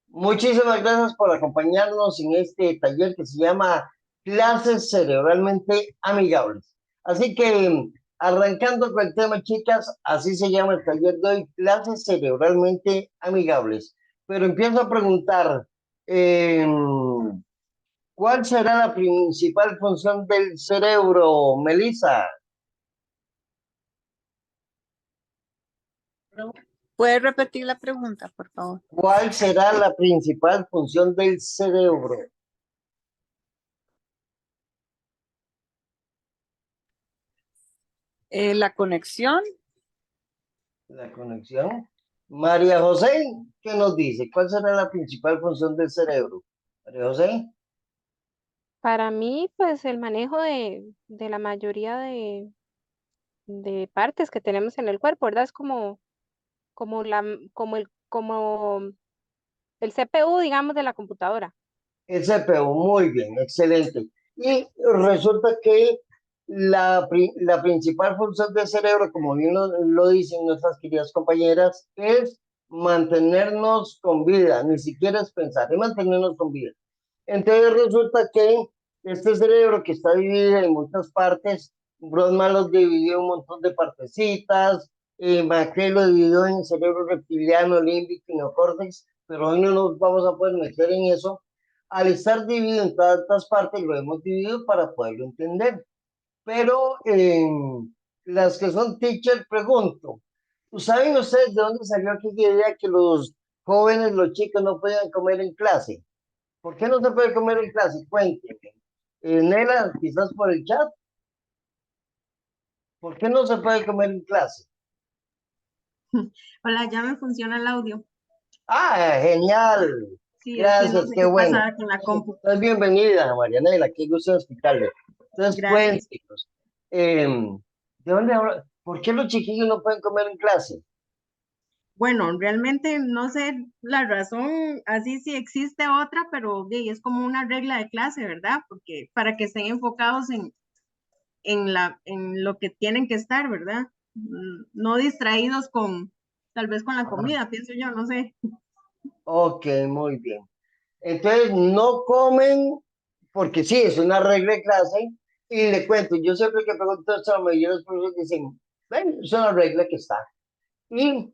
Muchísimas gracias por acompañarnos en este taller que se llama Clases Cerebralmente Amigables. Así que, arrancando con el tema, chicas, así se llama el taller de hoy, Clases Cerebralmente Amigables. Pero empiezo a preguntar, eh, ¿cuál será la principal función del cerebro, Melissa? ¿Puedes repetir la pregunta, por favor? ¿Cuál será la principal función del cerebro? La conexión. La conexión. María José, ¿qué nos dice? ¿Cuál será la principal función del cerebro? María José, Para mí, pues el manejo de la mayoría de partes que tenemos en el cuerpo, ¿verdad? Es como el CPU, digamos, de la computadora. el CPU, muy bien, excelente. Y resulta que la principal función del cerebro, como bien lo dicen nuestras queridas compañeras, es mantenernos con vida, ni siquiera es pensar, es mantenernos con vida. Entonces resulta que este cerebro que está dividido en muchas partes, Brodmann los dividió en un montón de partecitas, McCrea lo dividió en cerebro reptiliano, límbico y neocórtex, pero hoy no nos vamos a poder meter en eso. Al estar dividido en tantas partes, lo hemos dividido para poderlo entender. Pero las que son teacher, pregunto, ¿saben ustedes de dónde salió aquella idea que los jóvenes, los chicos no podían comer en clase? ¿Por qué no se puede comer en clase? Cuénteme. Nela, quizás por el chat. ¿Por qué no se puede comer en clase? Hola, ya me funciona el audio. Ah, genial. Sí, es que no Gracias, sé qué qué bueno. pasaba con la compu. Entonces, bienvenida, Marianela, qué gusto explicarle. Entonces, Gracias. cuéntenos. ¿De dónde habla? ¿Por qué los chiquillos no pueden comer en clase? Bueno, realmente no sé la razón, así sí existe otra, pero es como una regla de clase, ¿verdad? Porque para que estén enfocados en lo que tienen que estar, ¿verdad? No distraídos tal vez con la Ajá. comida, pienso yo, no sé. Ok, muy bien. Entonces, no comen, porque sí, es una regla de clase, y le cuento, yo siempre que pregunto esto, la mayoría de los profesores dicen, bueno, es una regla que está. Y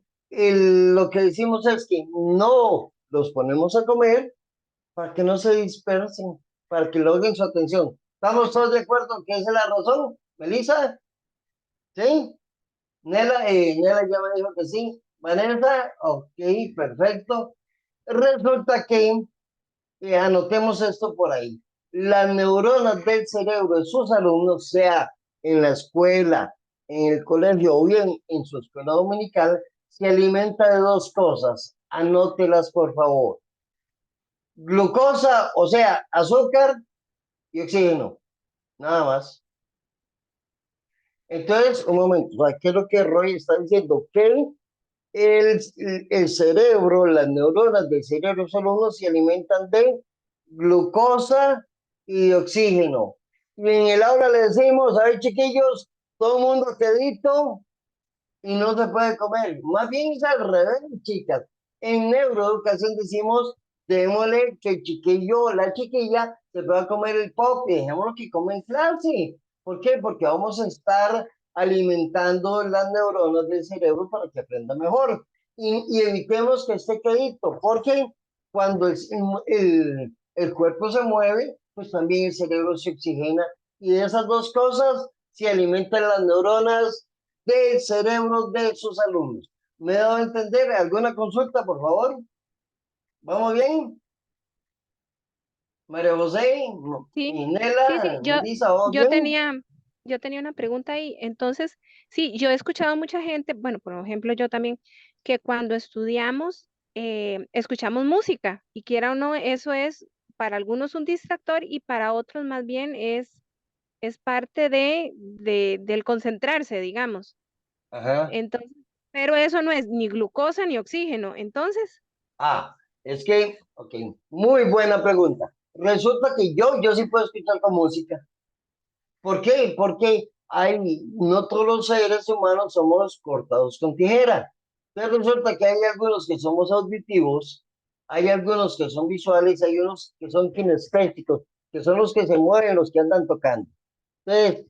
lo que decimos es que no los ponemos a comer para que no se dispersen, para que logren su atención. ¿Estamos todos de acuerdo que esa es la razón? ¿Melissa? ¿Sí? Nela ya me dijo que sí. Vanessa, ok, perfecto. Resulta que, anotemos esto por ahí, las neuronas del cerebro de sus alumnos, sea en la escuela, en el colegio o bien en su escuela dominical, se alimenta de dos cosas. Anótelas, por favor. Glucosa, o sea, azúcar y oxígeno, nada más. Entonces, un momento, o sea, ¿qué es lo que Roy está diciendo? Que el, el cerebro, las neuronas del cerebro solo se alimentan de glucosa y de oxígeno. Y en el aula le decimos, a ver, chiquillos, todo el mundo quedito y no se puede comer. Más bien es al revés, chicas. En neuroeducación decimos, démosle que el chiquillo o la chiquilla se pueda comer el pop y dejémoslo que come en clase. ¿Por qué? Porque vamos a estar alimentando las neuronas del cerebro para que aprenda mejor. Y evitemos que esté quedito, porque cuando el cuerpo se mueve, pues también el cerebro se oxigena. Y de esas dos cosas se alimentan las neuronas del cerebro de sus alumnos. ¿Me he dado a entender? ¿Alguna consulta, por favor? ¿Vamos bien? María José, Sí, sí, sí, Nela, Melissa, ¿vamos yo bien? tenía, yo tenía una pregunta ahí. Entonces, sí, yo he escuchado a mucha gente, bueno, por ejemplo, yo también, que cuando estudiamos, escuchamos música y quiera o no, eso es para algunos un distractor y para otros más bien es parte del concentrarse, digamos. Ajá. Entonces, pero eso no es ni glucosa ni oxígeno. Entonces, Ah, es que, ok, muy buena pregunta. Resulta que yo sí puedo escuchar con música. ¿Por qué? Porque no todos los seres humanos somos cortados con tijera. Pero resulta que hay algunos que somos auditivos Hay algunos que son visuales, hay unos que son kinestésicos, que son los que se mueven, los que andan tocando. Entonces,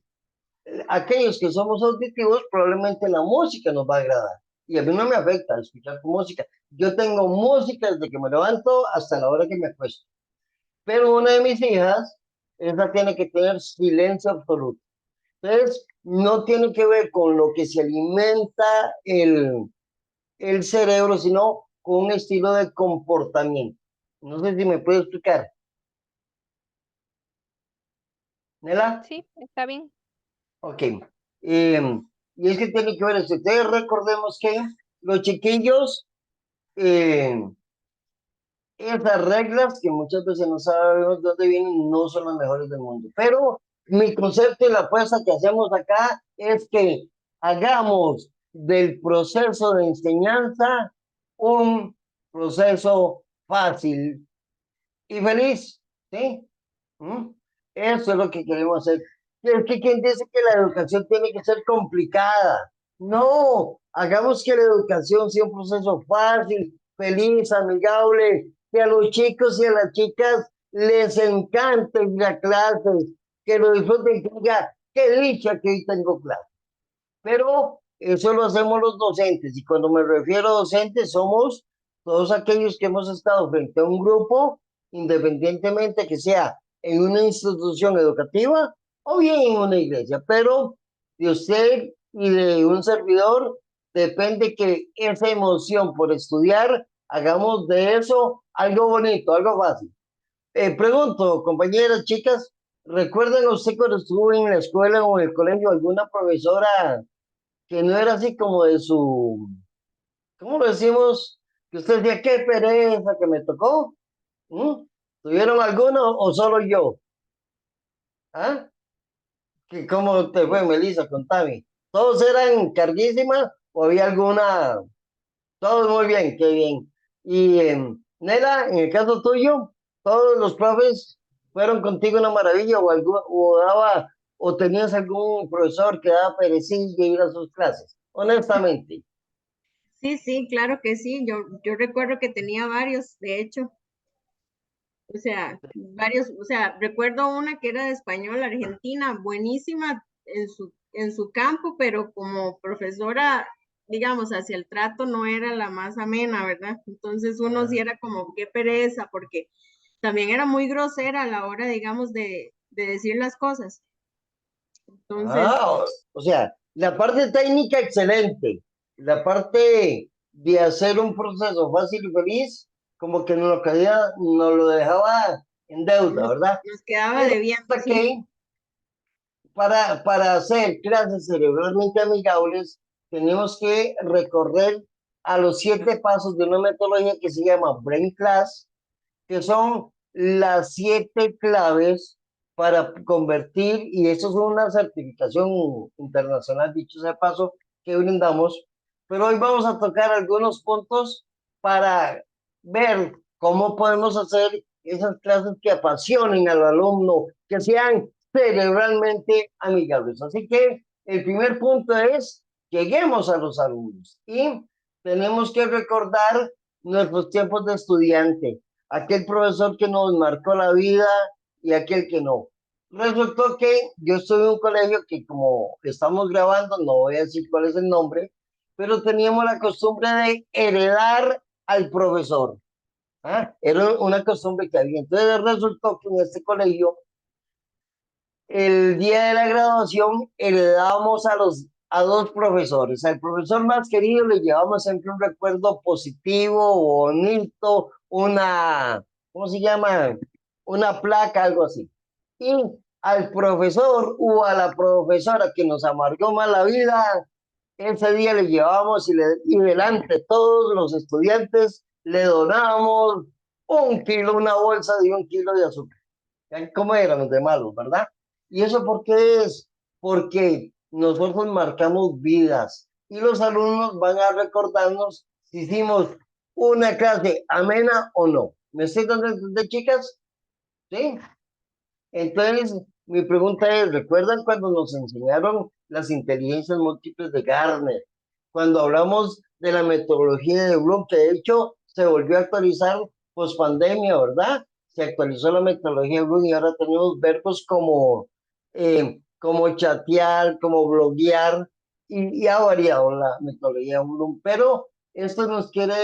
aquellos que somos auditivos, probablemente la música nos va a agradar. Y a mí no me afecta escuchar tu música. Yo tengo música desde que me levanto hasta la hora que me acuesto. Pero una de mis hijas, esa tiene que tener silencio absoluto. Entonces, no tiene que ver con lo que se alimenta el cerebro, sino con un estilo de comportamiento. No sé si me puede explicar. ¿Nela? Sí, está bien. Ok. Y es que tiene que ver esto. Entonces, recordemos que los chiquillos, eh, esas reglas que muchas veces no sabemos de dónde vienen, no son las mejores del mundo. Pero mi concepto y la apuesta que hacemos acá es que hagamos del proceso de enseñanza un proceso fácil y feliz, ¿sí? ¿Mm? Eso es lo que queremos hacer. Es que quien dice que la educación tiene que ser complicada. No, hagamos que la educación sea un proceso fácil, feliz, amigable, que a los chicos y a las chicas les encante ir a clases, que lo disfruten, que diga, qué dicha que hoy tengo clase. Pero eso lo hacemos los docentes, y cuando me refiero a docentes, somos todos aquellos que hemos estado frente a un grupo, independientemente que sea en una institución educativa o bien en una iglesia. Pero de usted y de un servidor depende que esa emoción por estudiar, hagamos de eso algo bonito, algo fácil. Pregunto, compañeras, chicas, ¿recuerdan usted cuando estuvo en la escuela o en el colegio alguna profesora que no era así como de su, ¿cómo lo decimos? Que usted decía, qué pereza que me tocó. ¿Mm? ¿Tuvieron alguno o solo yo? ¿Ah? ¿Cómo te fue, Melissa? Contame. ¿Todos eran carguísimas o había alguna? Todos muy bien, qué bien. Y Nela, en el caso tuyo, todos los profes fueron contigo una maravilla o tenías algún profesor que daba perecilla ir a sus clases. Honestamente. Sí, sí, claro que sí. Yo recuerdo que tenía varios, de hecho. O sea, varios, o sea, recuerdo una que era de español, argentina, buenísima en su campo, pero como profesora, digamos, hacia el trato no era la más amena, ¿verdad? Entonces uno sí era como, qué pereza, porque también era muy grosera a la hora, digamos, de decir las cosas. Entonces, Ah, o sea, la parte técnica excelente, la parte de hacer un proceso fácil y feliz, como que nos lo dejaba en deuda, nos, ¿verdad? nos quedaba Pero debiendo, hasta sí. que para hacer clases cerebralmente amigables, tenemos que recorrer a los 7 pasos de una metodología que se llama Brain Class, que son las 7 claves para convertir, y eso es una certificación internacional, dicho sea de paso, que brindamos, pero hoy vamos a tocar algunos puntos para ver cómo podemos hacer esas clases que apasionen al alumno, que sean cerebralmente amigables. Así que el primer punto es, lleguemos a los alumnos y tenemos que recordar nuestros tiempos de estudiante, aquel profesor que nos marcó la vida y aquel que no. Resultó que yo estuve en un colegio que, como estamos grabando, no voy a decir cuál es el nombre, pero teníamos la costumbre de heredar al profesor. ¿Ah? Era una costumbre que había. Entonces resultó que en este colegio, el día de la graduación, heredábamos a 2 profesores. Al profesor más querido le llevamos siempre un recuerdo positivo, bonito, ¿cómo se llama? Una placa, algo así. Y al profesor o a la profesora que nos amargó más la vida, ese día le llevábamos y delante de todos los estudiantes le donábamos 1 kilo, una bolsa de 1 kilo de azúcar. ¿Cómo eran los de malos, verdad? ¿Y eso por qué es? Porque nosotros marcamos vidas y los alumnos van a recordarnos si hicimos una clase amena o no. ¿Me estoy dando a entender, chicas? ¿Sí? Entonces, mi pregunta es, ¿recuerdan cuando nos enseñaron las inteligencias múltiples de Garner? Cuando hablamos de la metodología de Bloom, que de hecho se volvió a actualizar pospandemia, ¿verdad? Se actualizó la metodología Bloom y ahora tenemos verbos como chatear, como bloguear, y ha variado la metodología Bloom, pero esto nos tiene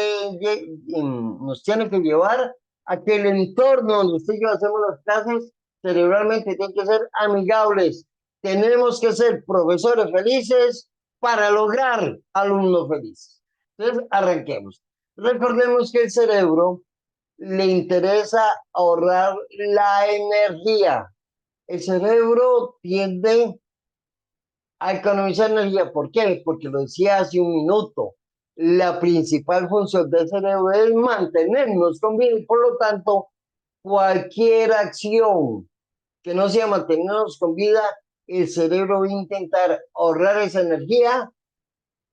que llevar a que el entorno donde usted y yo hacemos las clases cerebralmente tienen que ser amigables. Tenemos que ser profesores felices para lograr alumnos felices. Entonces, arranquemos. Recordemos que el cerebro le interesa ahorrar la energía. El cerebro tiende a economizar energía. ¿Por qué? Porque lo decía hace un minuto. La principal función del cerebro es mantenernos con vida y por lo tanto, cualquier acción que no sea mantenernos con vida, el cerebro va a intentar ahorrar esa energía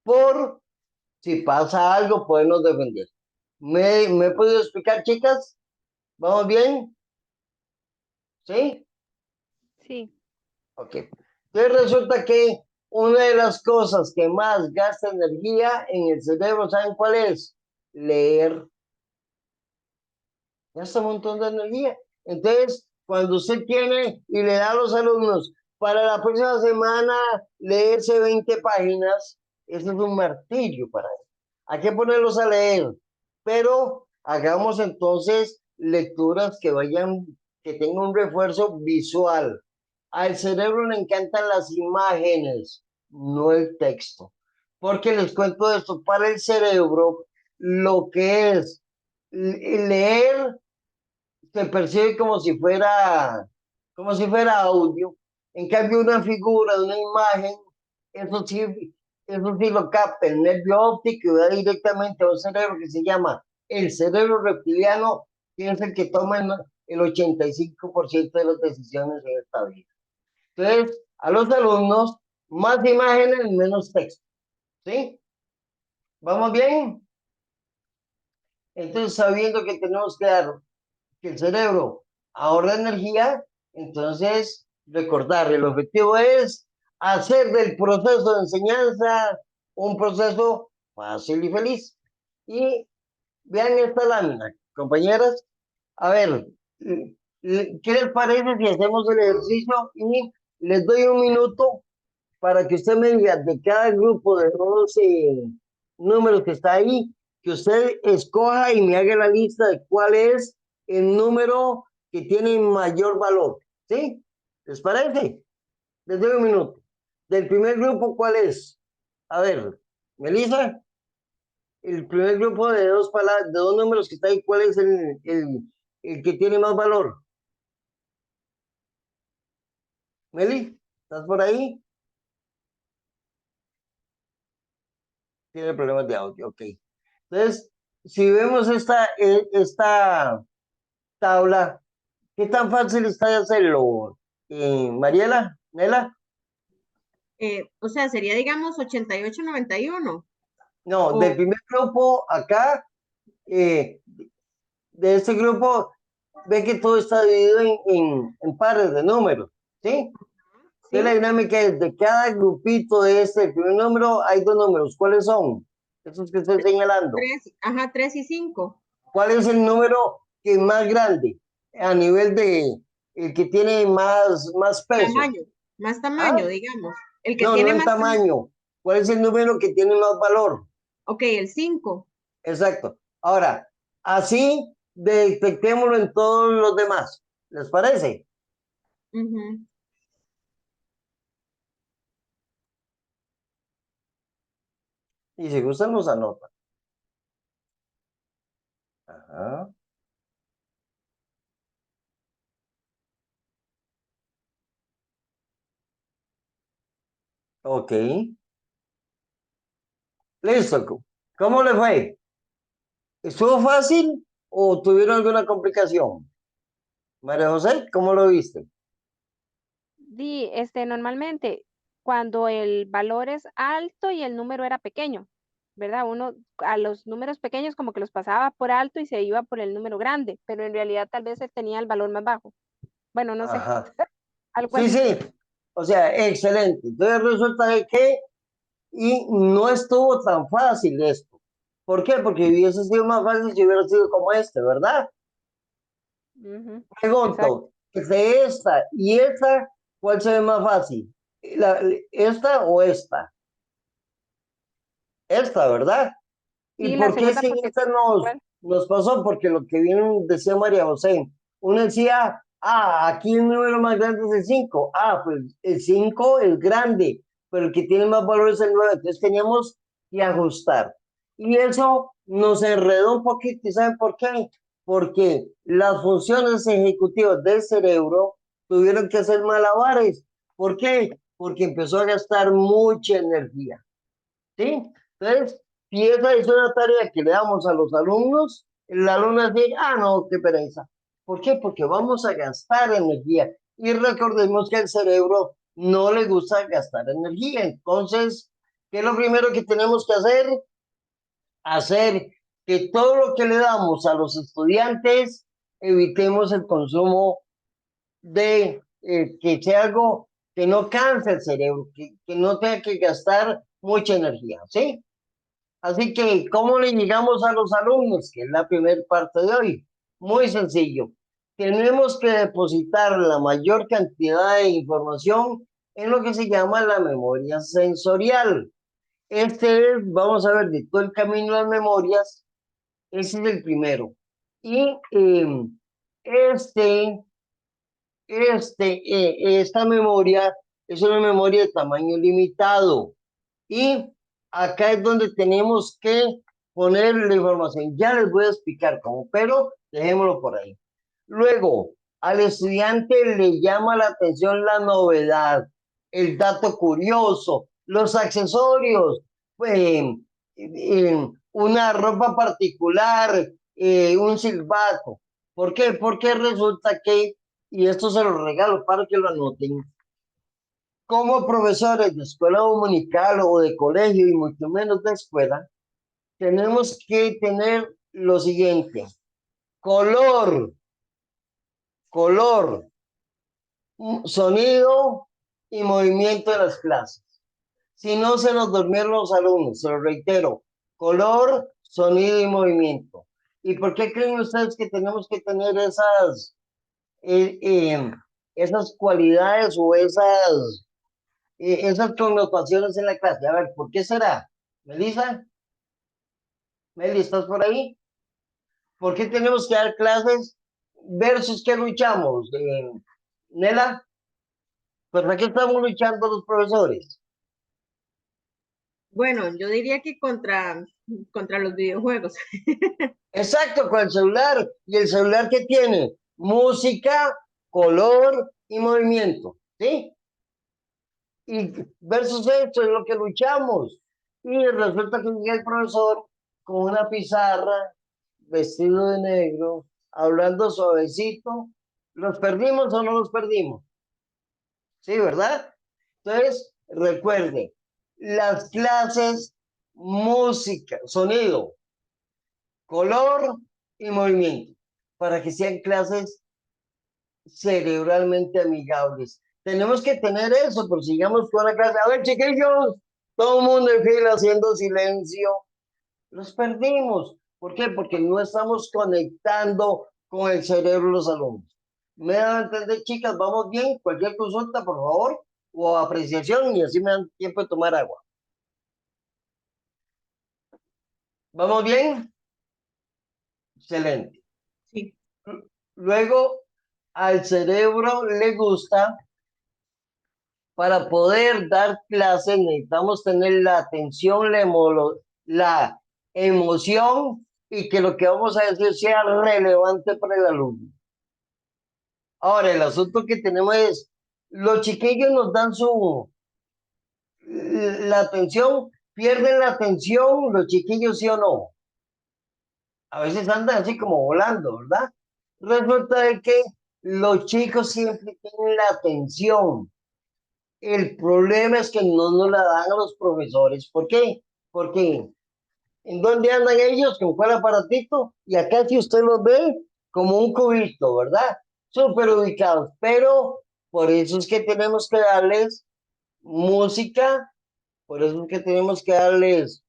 por si pasa algo, podernos defender. ¿Me he podido explicar, chicas? ¿Vamos bien? ¿Sí? Sí, Ok. Entonces resulta que una de las cosas que más gasta energía en el cerebro, ¿saben cuál es? Leer. Gasta un montón de energía. Entonces, cuando usted tiene y le da a los alumnos para la próxima semana leerse 20 páginas, eso es un martirio para él. Hay que ponerlos a leer, pero hagamos entonces lecturas que tengan un refuerzo visual. Al cerebro le encantan las imágenes, no el texto. Porque les cuento esto, para el cerebro, lo que es leer se percibe como si fuera audio. En cambio, una figura, una imagen, eso sí, eso sí lo capta el nervio óptico y va directamente a un cerebro que se llama el cerebro reptiliano, que es el que toma el 85% de las decisiones en esta vida. Entonces, a los alumnos, más imágenes, menos texto. ¿Sí? ¿Vamos bien? Entonces, sabiendo que tenemos que el cerebro ahorra energía, entonces recordar, el objetivo es hacer del proceso de enseñanza un proceso fácil y feliz. Y vean esta lámina, compañeras. A ver, ¿qué les parece si hacemos el ejercicio? Y les doy un minuto para que usted me diga de cada grupo de 12 números que está ahí, que usted escoja y me haga la lista de cuál es el número que tiene mayor valor. ¿Sí? ¿Les parece? Les doy un minuto. Del primer grupo, ¿cuál es? A ver, Melissa, el primer grupo de dos palabras, de dos números que está ahí, ¿cuál es el que tiene más valor? Meli, ¿estás por ahí? Tiene problemas de audio, ok. Entonces, si vemos esta tabla, ¿qué tan fácil está de hacerlo? Mariela, Nela, O sea, sería, digamos, 88-91. no, del O, primer grupo acá, de este grupo, ve que todo está dividido en pares de números, ¿sí? Entonces la ¿sí? dinámica es de cada grupito de el primer número, hay dos números. ¿Cuáles son? Esos que estoy señalando. 3 y 5. ¿Cuál es el número que es más grande a nivel de el que tiene más peso? Tamaño, más ¿Ah? tamaño, digamos. El que No, no tiene el más tamaño. tamaño. ¿Cuál es el número que tiene más valor? Ok, el 5. Exacto. Ahora, así detectémoslo en todos los demás. ¿Les parece? Y si gustan, los anotan. Ajá. Ok. Listo. ¿Cómo le fue? ¿Estuvo fácil o tuvieron alguna complicación? María José, ¿cómo lo viste? normalmente cuando el valor es alto y el número era pequeño, ¿verdad? Uno a los números pequeños como que los pasaba por alto y se iba por el número grande, pero en realidad tal vez él tenía el valor más bajo. Bueno, no sé, Ajá. algo Sí, así. sí. O sea, excelente. Entonces resulta de que y no estuvo tan fácil esto, ¿Por qué? Porque hubiese sido más fácil si hubiera sido como este, ¿verdad? Ujú, exacto. Pregunto, de esta y esta, ¿cuál se ve más fácil? ¿Esta o esta? Esta, ¿verdad? ¿Y Sí, la por qué segunda si porque esta nos pasó? Porque lo que bien decía María José, uno decía, aquí el número más grande es el 5. Pues el 5 es grande, pero el que tiene más valor es el 9. Entonces teníamos que ajustar. Y eso nos enredó un poquito. ¿Y saben por qué? Porque las funciones ejecutivas del cerebro tuvieron que hacer malabares. ¿Por qué? Porque empezó a gastar mucha energía. ¿Sí? Entonces, si esa es una tarea que le damos a los alumnos, el alumno dice, no, qué pereza. ¿Por qué? Porque vamos a gastar energía. Y recordemos que al cerebro no le gusta gastar energía. Entonces, ¿qué es lo primero que tenemos que hacer? Hacer que todo lo que le damos a los estudiantes, evitemos el consumo de que sea algo que no canse el cerebro, que no tenga que gastar mucha energía, ¿sí? Así que, ¿cómo le llegamos a los alumnos? Que es la primera parte de hoy. Muy sencillo. Tenemos que depositar la mayor cantidad de información en lo que se llama la memoria sensorial. Este es, vamos a ver, de todo el camino de las memorias, ese es el primero. Y este, esta memoria es una memoria de tamaño limitado. Y acá es donde tenemos que poner la información. Ya les voy a explicar cómo, pero dejémoslo por ahí. Luego, al estudiante le llama la atención la novedad, el dato curioso, los accesorios, una ropa particular, un silbato. ¿Por qué? Porque resulta que, y esto se lo regalo para que lo anoten, como profesores de escuela dominical o de colegio y mucho menos de escuela, tenemos que tener lo siguiente: color, color, sonido y movimiento de las clases. Si no, se nos durmieron los alumnos, se lo reitero: color, sonido y movimiento. ¿Y por qué creen ustedes que tenemos que tener eh, eh, esas cualidades o esas connotaciones en la clase? A ver, ¿por qué será? Melissa, Meli, ¿estás por ahí? ¿Por qué tenemos que dar clases versus qué luchamos? Nela, ¿para qué estamos luchando los profesores? Bueno, yo diría que contra los videojuegos. Exacto, con el celular. ¿Y el celular qué tiene? Música, color y movimiento, ¿sí? Y versus esto es lo que luchamos. Y resulta que llega el profesor con una pizarra, vestido de negro, hablando suavecito. ¿Los perdimos o no los perdimos? Sí, ¿verdad? Entonces, recuerde, las clases, música, sonido, color y movimiento, para que sean clases cerebralmente amigables. Tenemos que tener eso, por si llegamos con la clase, a ver, chiquillos, todo el mundo en fila haciendo silencio, los perdimos. ¿Por qué? Porque no estamos conectando con el cerebro de los alumnos. ¿Me dan a entender, chicas? ¿Vamos bien? Cualquier consulta, por favor, o apreciación, y así me dan tiempo de tomar agua. ¿Vamos bien? Excelente. Sí. Luego, al cerebro le gusta, para poder dar clases, necesitamos tener la atención, la emoción y que lo que vamos a decir sea relevante para el alumno. Ahora, el asunto que tenemos es, los chiquillos nos dan la atención, pierden la atención, los chiquillos, ¿sí o no? A veces andan así como volando, ¿verdad? Resulta de que los chicos siempre tienen la atención. El problema es que no nos la dan a los profesores. ¿Por qué? Porque ¿en dónde andan ellos? Con cuál aparatito. Y acá si usted los ve como un cubito, ¿verdad? Súper ubicados. Pero por eso es que tenemos que darles música, por eso es que tenemos que darles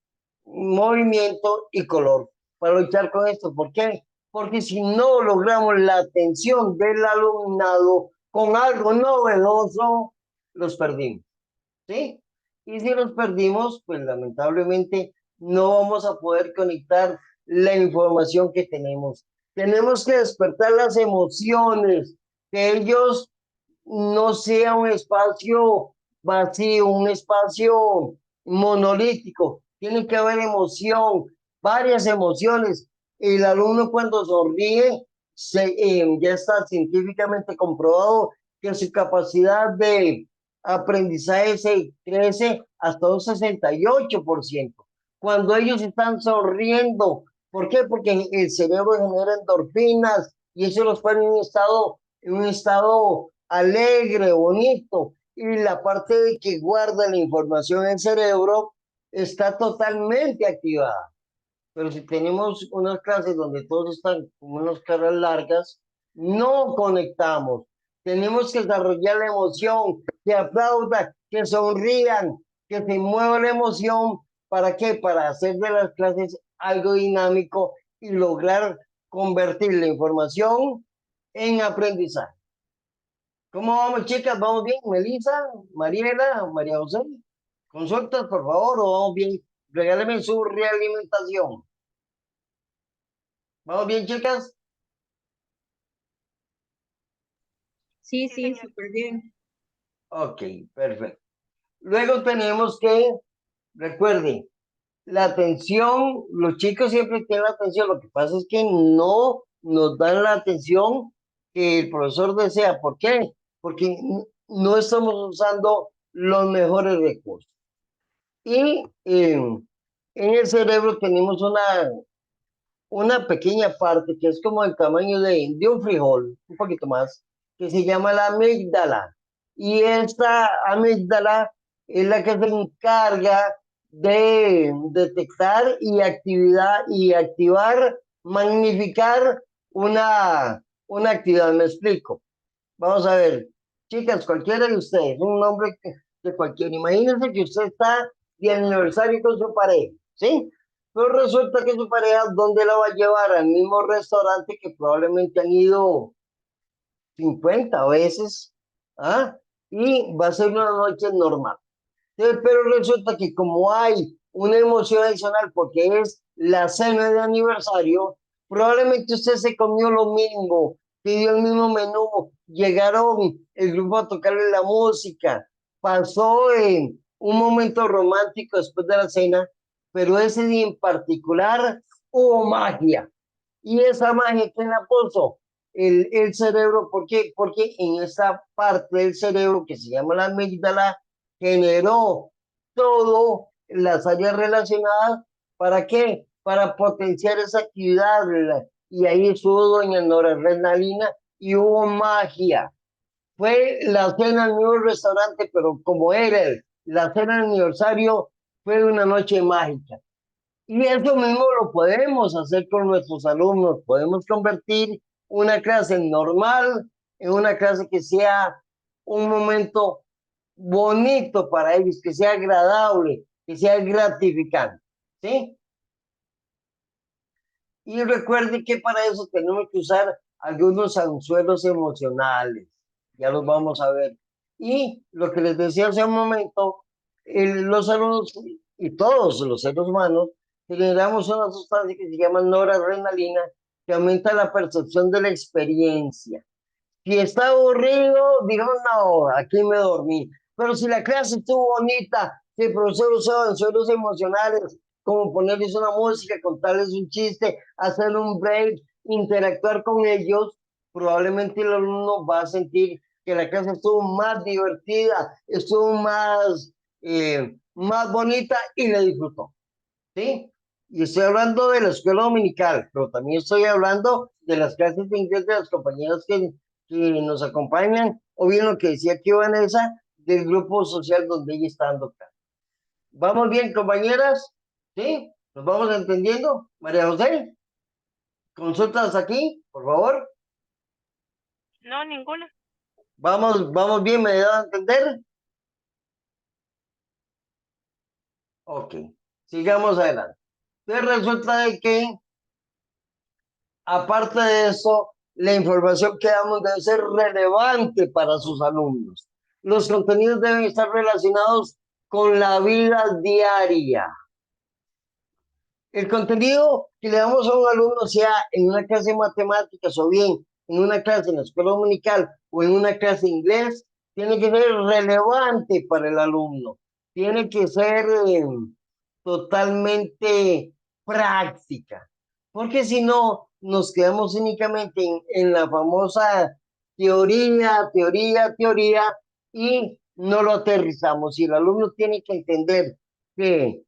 movimiento y color para luchar con esto. ¿Por qué? Porque si no logramos la atención del alumnado con algo novedoso, los perdimos, ¿sí? Y si los perdimos, pues lamentablemente no vamos a poder conectar la información que tenemos. Tenemos que despertar las emociones, que ellos no sea un espacio vacío, un espacio monolítico. Tiene que haber emoción, varias emociones. El alumno cuando sonríe, ya está científicamente comprobado que su capacidad de aprendizaje se crece hasta un 68%. Cuando ellos están sonriendo, ¿por qué? Porque el cerebro genera endorfinas y eso los pone en un estado alegre, bonito, y la parte de que guarda la información en el cerebro está totalmente activada. Pero si tenemos unas clases donde todos están con unas caras largas, no conectamos. Tenemos que desarrollar la emoción, que aplaudan, que sonrían, que se mueva la emoción. ¿Para qué? Para hacer de las clases algo dinámico y lograr convertir la información en aprendizaje. ¿Cómo vamos, chicas? ¿Vamos bien? Melissa, Mariela, María José. Consultas, por favor, o vamos bien. Regáleme su realimentación. ¿Vamos bien, chicas? Sí, sí, súper bien. Ok, perfecto. Luego tenemos que, recuerden, la atención, los chicos siempre tienen la atención, lo que pasa es que no nos dan la atención que el profesor desea. ¿Por qué? Porque no estamos usando los mejores recursos. Y en el cerebro tenemos una pequeña parte que es como el tamaño de un frijol, un poquito más, que se llama la amígdala. Y esta amígdala es la que se encarga de detectar y activar, magnificar una actividad. Me explico. Vamos a ver, chicas, cualquiera de ustedes, un nombre de cualquiera. Imagínense que usted está de aniversario con su pareja, ¿sí? Pero resulta que su pareja, ¿dónde la va a llevar? Al mismo restaurante que probablemente han ido 50 veces, ¿ah? Y va a ser una noche normal. Entonces, pero resulta que como hay una emoción adicional porque es la cena de aniversario, probablemente usted se comió lo mismo, pidió el mismo menú, llegaron el grupo a tocarle la música, pasó un momento romántico después de la cena, pero ese día en particular hubo magia. Y esa magia, ¿quién la puso? El cerebro, ¿por qué? Porque en esa parte del cerebro que se llama la amígdala, generó todo las áreas relacionadas. ¿Para qué? Para potenciar esa actividad. Y ahí estuvo doña noradrenalina y hubo magia. Fue la cena en un restaurante, pero como era la cena de aniversario, fue una noche mágica. Y eso mismo lo podemos hacer con nuestros alumnos. Podemos convertir una clase normal en una clase que sea un momento bonito para ellos, que sea agradable, que sea gratificante, ¿sí? Y recuerde que para eso tenemos que usar algunos anzuelos emocionales, ya los vamos a ver. Y lo que les decía hace un momento, los alumnos y todos los seres humanos generamos una sustancia que se llama noradrenalina, que aumenta la percepción de la experiencia. Si está aburrido, digo, no, aquí me dormí. Pero si la clase estuvo bonita, si el profesor usó anzuelos emocionales, como ponerles una música, contarles un chiste, hacer un break, interactuar con ellos, probablemente el alumno va a sentir que la clase estuvo más divertida, estuvo más bonita y le disfrutó. ¿Sí? Y estoy hablando de la escuela dominical, pero también estoy hablando de las clases de inglés de las compañeras que nos acompañan, o bien lo que decía aquí Vanessa, del grupo social donde ella está dando clase. ¿Vamos bien, compañeras? ¿Sí? ¿Nos vamos entendiendo? María José, consultas aquí, por favor. No, ninguna. Vamos bien, ¿me da a entender? Ok. Sigamos adelante. Entonces resulta de que, aparte de eso, la información que damos debe ser relevante para sus alumnos. Los contenidos deben estar relacionados con la vida diaria. El contenido que le damos a un alumno, sea en una clase de matemáticas o bien en una clase en la escuela dominical o en una clase de inglés, tiene que ser relevante para el alumno. Tiene que ser totalmente práctica. Porque si no, nos quedamos únicamente en la famosa teoría, y no lo aterrizamos. Y el alumno tiene que entender que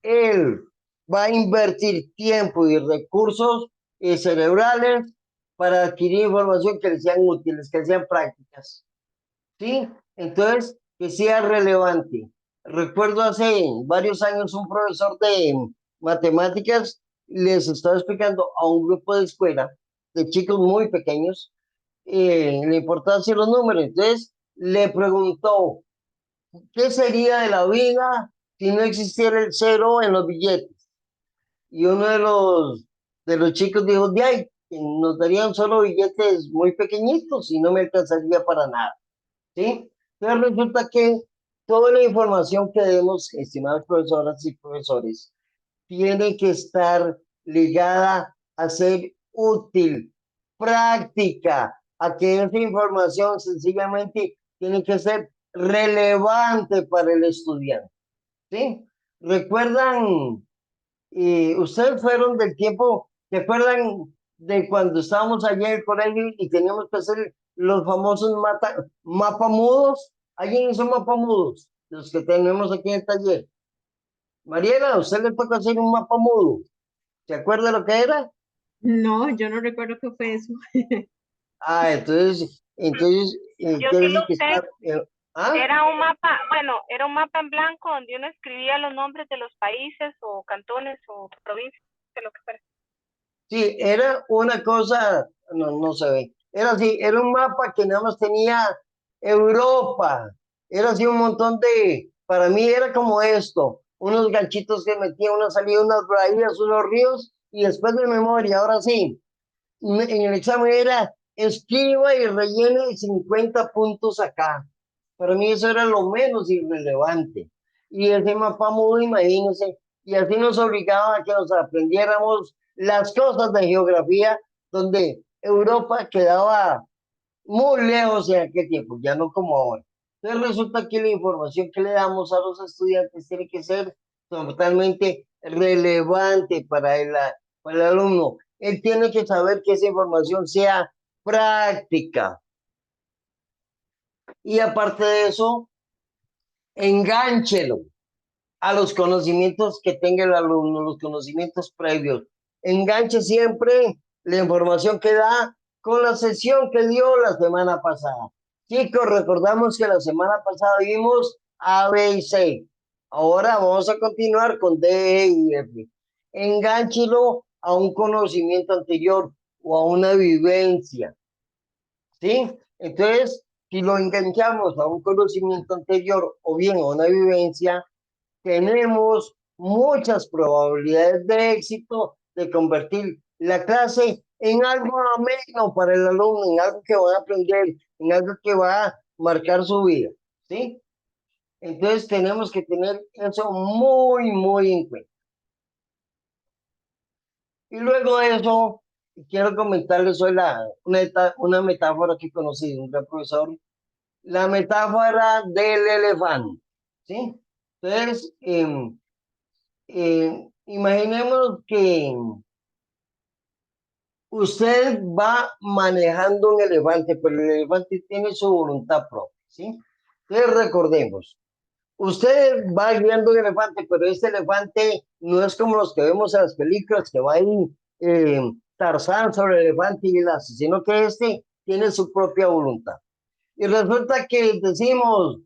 él va a invertir tiempo y recursos cerebrales para adquirir información que le sean útiles, que sean prácticas. ¿Sí? Entonces, que sea relevante. Recuerdo hace varios años un profesor de matemáticas les estaba explicando a un grupo de escuela de chicos muy pequeños la importancia de los números. Entonces, le preguntó, ¿qué sería de la vida si no existiera el cero en los billetes? Y uno de los chicos dijo, de ahí, que nos darían solo billetes muy pequeñitos y no me alcanzaría para nada, ¿sí? Entonces resulta que toda la información que demos, estimadas profesoras y profesores, tiene que estar ligada a ser útil, práctica, a que esa información sencillamente tiene que ser relevante para el estudiante, ¿sí? ¿Recuerdan? Ustedes fueron del tiempo, ¿se acuerdan de cuando estábamos allá en el colegio y teníamos que hacer los famosos mapamudos? ¿Alguien hizo mapamudos? Los que tenemos aquí en el taller. Mariela, ¿a usted le toca hacer un mapa mudo? ¿Se acuerda lo que era? No, yo no recuerdo qué fue eso. Ah, entonces, Yo quiere sí decir lo que sé. está, ¿ah? Era un mapa, bueno, era un mapa en blanco donde uno escribía los nombres de los países o cantones o provincias, lo que fuera. Sí, era una cosa, no se ve, era así, era un mapa que nada más tenía Europa, era así un montón para mí era como esto, unos ganchitos que metía, una salida, unas bahías, unos ríos, y después de memoria, ahora sí, en el examen era escriba y rellene 50 puntos acá. Para mí eso era lo menos irrelevante. Y ese mapa mudo, imagínense, y así nos obligaba a que nos aprendiéramos las cosas de geografía, donde Europa quedaba muy lejos en aquel tiempo, ya no como ahora. Entonces resulta que la información que le damos a los estudiantes tiene que ser totalmente relevante para el alumno. Él tiene que saber que esa información sea práctica. Y aparte de eso, engánchelo a los conocimientos que tenga el alumno, los conocimientos previos. Enganche siempre la información que da con la sesión que dio la semana pasada. Chicos, recordamos que la semana pasada vimos A, B y C. Ahora vamos a continuar con D, E y F. Engánchelo a un conocimiento anterior o a una vivencia, ¿sí? Entonces, si lo enganchamos a un conocimiento anterior o bien a una vivencia, tenemos muchas probabilidades de éxito de convertir la clase en algo ameno para el alumno, en algo que va a aprender, en algo que va a marcar su vida, ¿sí? Entonces tenemos que tener eso muy, muy en cuenta. Y luego de eso, quiero comentarles hoy una metáfora que conocí de un gran profesor, la metáfora del elefante, ¿sí? Entonces, imaginemos que usted va manejando un elefante, pero el elefante tiene su voluntad propia, ¿sí? Entonces recordemos, usted va guiando un elefante, pero este elefante no es como los que vemos en las películas, que va ahí Tarzán sobre el elefante y el hace, sino que este tiene su propia voluntad. Y resulta que decimos,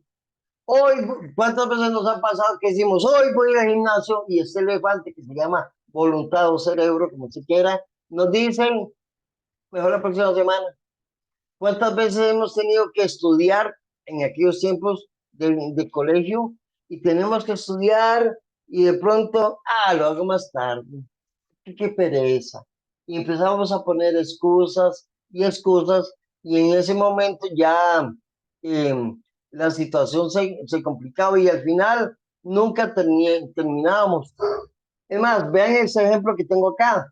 hoy, ¿cuántas veces nos ha pasado que decimos, hoy voy al gimnasio y este elefante que se llama voluntad o cerebro, como se quiera, nos dicen, mejor la próxima semana? ¿Cuántas veces hemos tenido que estudiar en aquellos tiempos de colegio y tenemos que estudiar y de pronto, lo hago más tarde, qué pereza. Y empezamos a poner excusas y excusas, y en ese momento ya la situación se complicaba y al final nunca terminábamos. Es más, vean ese ejemplo que tengo acá.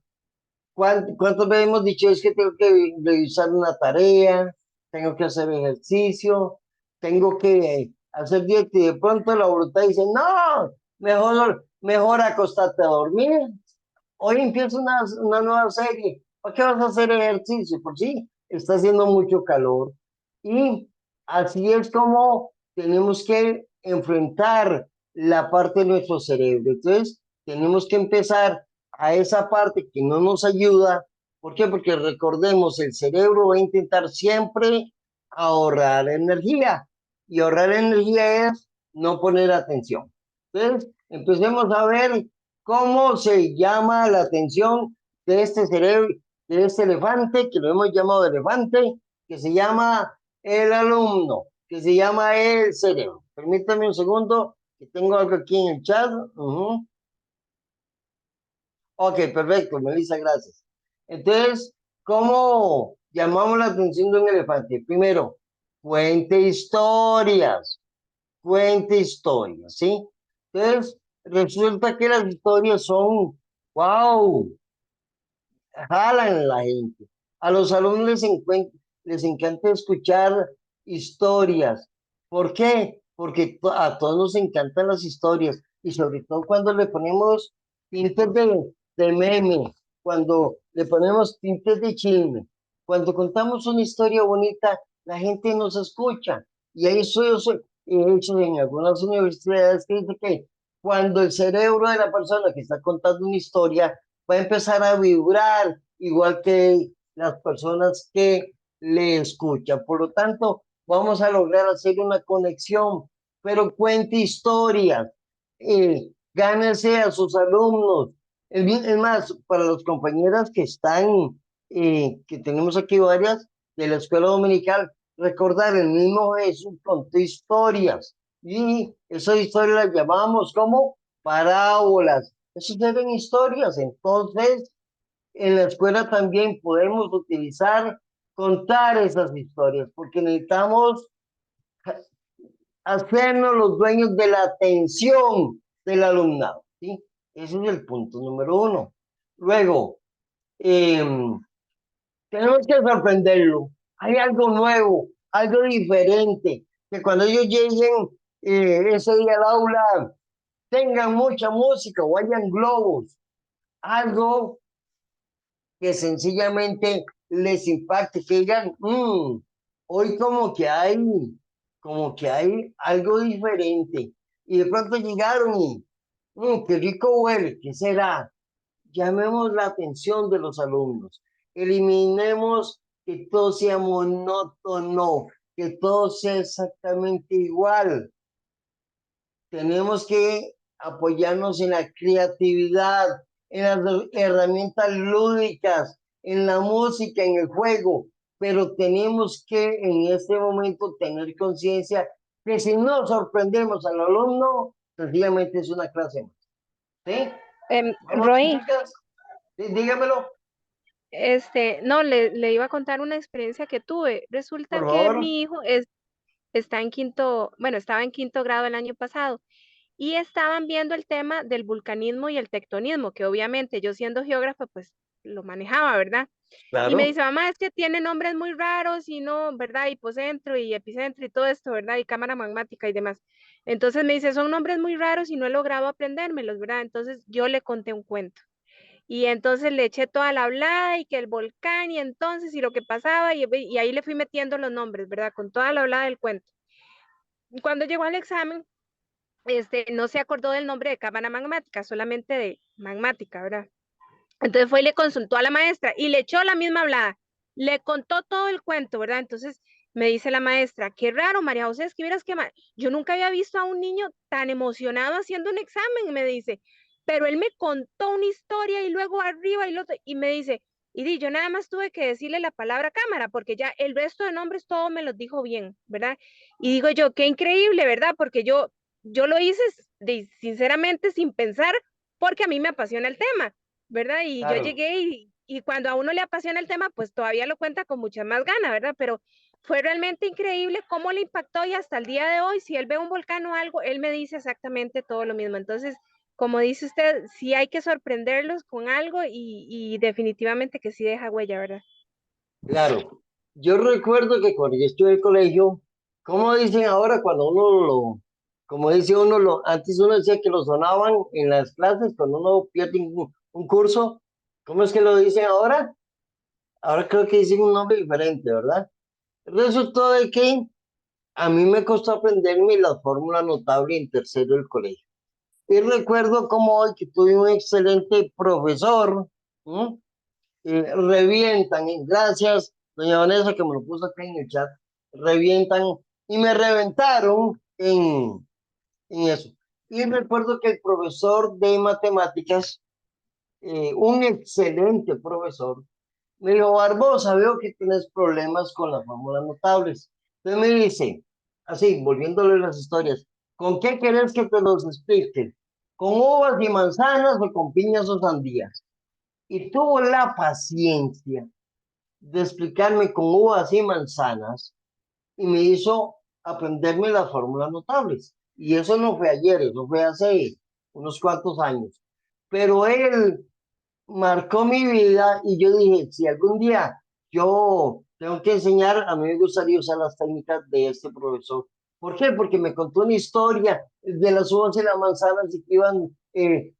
¿Cuántas veces hemos dicho es que tengo que revisar una tarea, tengo que hacer ejercicio, tengo que hacer dieta y de pronto la voluntad dice, no, mejor acostarte a dormir. Hoy empieza una nueva serie. ¿Para qué vas a hacer ejercicio? Por sí, está haciendo mucho calor. Y así es como tenemos que enfrentar la parte de nuestro cerebro. Entonces, tenemos que empezar a esa parte que no nos ayuda. ¿Por qué? Porque recordemos, el cerebro va a intentar siempre ahorrar energía. Y ahorrar energía es no poner atención. Entonces, empecemos a ver cómo se llama la atención de este cerebro, de este elefante, que lo hemos llamado elefante, que se llama el alumno, que se llama el cerebro. Permítame un segundo, que tengo algo aquí en el chat. Ok, perfecto, Melissa, gracias. Entonces, ¿cómo llamamos la atención de un elefante? Primero, cuente historias, ¿sí? Entonces, resulta que las historias son, wow, jalan a la gente. A los alumnos les encanta escuchar historias. ¿Por qué? Porque a todos nos encantan las historias y sobre todo cuando le ponemos tintes de meme, cuando le ponemos tintes de chisme, cuando contamos una historia bonita, la gente nos escucha. Y eso he hecho en algunas universidades que dice que cuando el cerebro de la persona que está contando una historia va a empezar a vibrar igual que las personas que le escuchan. Por lo tanto, vamos a lograr hacer una conexión, pero cuente historias, gánese a sus alumnos. Es más, para las compañeras que están, que tenemos aquí varias de la escuela dominical, recordar el mismo Jesús contó historias y esas historias las llamamos como parábolas. Eso eran historias. Entonces, en la escuela también podemos utilizar, contar esas historias, porque necesitamos hacernos los dueños de la atención del alumnado, ¿sí? Ese es el punto número uno. Luego, tenemos que sorprenderlo. Hay algo nuevo, algo diferente, que cuando ellos lleguen ese día al aula, tengan mucha música o hayan globos, algo que sencillamente les impacte, que digan, hoy como que hay algo diferente. Y de pronto llegaron y, qué rico huele, ¿qué será? Llamemos la atención de los alumnos. Eliminemos que todo sea monótono, que todo sea exactamente igual. Tenemos que apoyarnos en la creatividad, en las herramientas lúdicas, en la música, en el juego, pero tenemos que en este momento tener conciencia que si no sorprendemos al alumno, sencillamente es una clase más. ¿Sí? Vamos, Roy, chicas, dígamelo, no, le iba a contar una experiencia que tuve. Resulta por que favor. mi hijo está en quinto, bueno, estaba en quinto grado el año pasado y estaban viendo el tema del vulcanismo y el tectonismo, que obviamente yo siendo geógrafa, pues lo manejaba, ¿verdad? Y me Claro. dice, mamá, es que tiene nombres muy raros y no, ¿verdad? Hipocentro y epicentro y todo esto, ¿verdad? Y cámara magmática y demás. Entonces me dice, son nombres muy raros y no he logrado aprendérmelos, ¿verdad? Entonces yo le conté un cuento. Y entonces le eché toda la hablada y que el volcán y entonces y lo que pasaba y ahí le fui metiendo los nombres, ¿verdad? Con toda la hablada del cuento. Cuando llegó al examen, no se acordó del nombre de cámara magmática, solamente de magmática, ¿verdad? Entonces fue y le consultó a la maestra y le echó la misma hablada. Le contó todo el cuento, ¿verdad? Entonces me dice la maestra, qué raro, María José, es que vieras que yo nunca había visto a un niño tan emocionado haciendo un examen, me dice, pero él me contó una historia y luego arriba y lo otro, y me dice, yo nada más tuve que decirle la palabra cámara, porque ya el resto de nombres todo me los dijo bien, ¿verdad? Y digo yo, qué increíble, ¿verdad? Porque yo yo lo hice sinceramente sin pensar, porque a mí me apasiona el tema, ¿verdad? Y yo Claro. llegué y cuando a uno le apasiona el tema, pues todavía lo cuenta con mucha más gana, ¿verdad? Pero fue realmente increíble cómo le impactó y hasta el día de hoy, si él ve un volcán o algo, él me dice exactamente todo lo mismo. Entonces, como dice usted, sí hay que sorprenderlos con algo y definitivamente que sí deja huella, ¿verdad? Claro, yo recuerdo que cuando yo estuve en el colegio, como dicen ahora cuando como dice uno, antes uno decía que lo sonaban en las clases cuando uno pierde un curso, ¿cómo es que lo dicen ahora? Ahora creo que dicen un nombre diferente, ¿verdad? Resultó de que a mí me costó aprenderme la fórmula notable en tercero del colegio. Y recuerdo como hoy que tuve un excelente profesor, ¿m? Revientan, gracias, doña Vanessa, que me lo puso acá en el chat, revientan y me reventaron en eso. Y recuerdo que el profesor de matemáticas, un excelente profesor, me dijo, Barbosa, veo que tienes problemas con las fórmulas notables. Entonces me dice, así, volviéndole las historias, ¿con qué querés que te los explique? ¿Con uvas y manzanas o con piñas o sandías? Y tuvo la paciencia de explicarme con uvas y manzanas y me hizo aprenderme las fórmulas notables. Y eso no fue ayer, eso fue hace unos cuantos años. Pero él marcó mi vida y yo dije, si algún día yo tengo que enseñar, a mí me gustaría usar las técnicas de este profesor. ¿Por qué? Porque me contó una historia de las uvas y las manzanas y que iban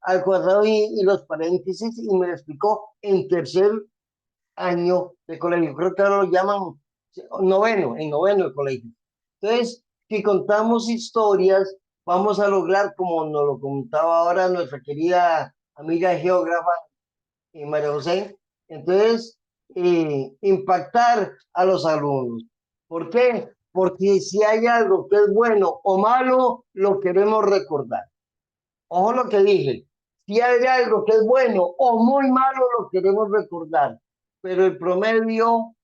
al cuadrado y los paréntesis y me lo explicó en tercer año de colegio. Creo que ahora lo llaman en noveno de colegio. Entonces, si contamos historias, vamos a lograr, como nos lo contaba ahora nuestra querida amiga geógrafa María José, entonces, impactar a los alumnos. ¿Por qué? Porque si hay algo que es bueno o malo, lo queremos recordar. Ojo lo que dije. Si hay algo que es bueno o muy malo, lo queremos recordar. Pero el promedio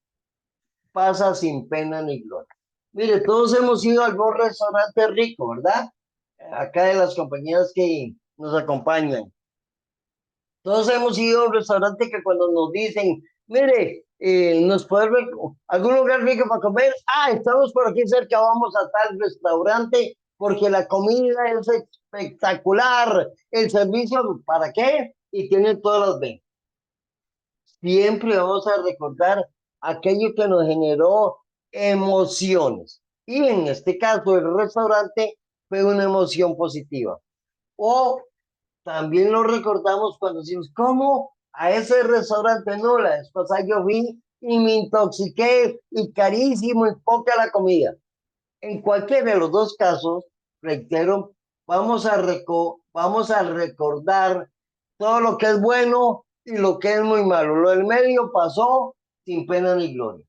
pasa sin pena ni gloria. Mire, todos hemos ido a algún restaurante rico, ¿verdad? Acá de las compañías que nos acompañan. Todos hemos ido a un restaurante que cuando nos dicen, mire, nos puede ver algún lugar rico para comer. Ah, estamos por aquí cerca, vamos a tal restaurante porque la comida es espectacular. El servicio, ¿para qué? Y tiene todas las ventas. Siempre vamos a recordar aquello que nos generó emociones. Y en este caso, el restaurante fue una emoción positiva. O también lo recordamos cuando decimos, ¿cómo? A ese restaurante no, la vez pasada yo fui y me intoxiqué y carísimo y poca la comida. En cualquiera de los dos casos, reitero, vamos a recordar todo lo que es bueno y lo que es muy malo. Lo del medio pasó sin pena ni gloria.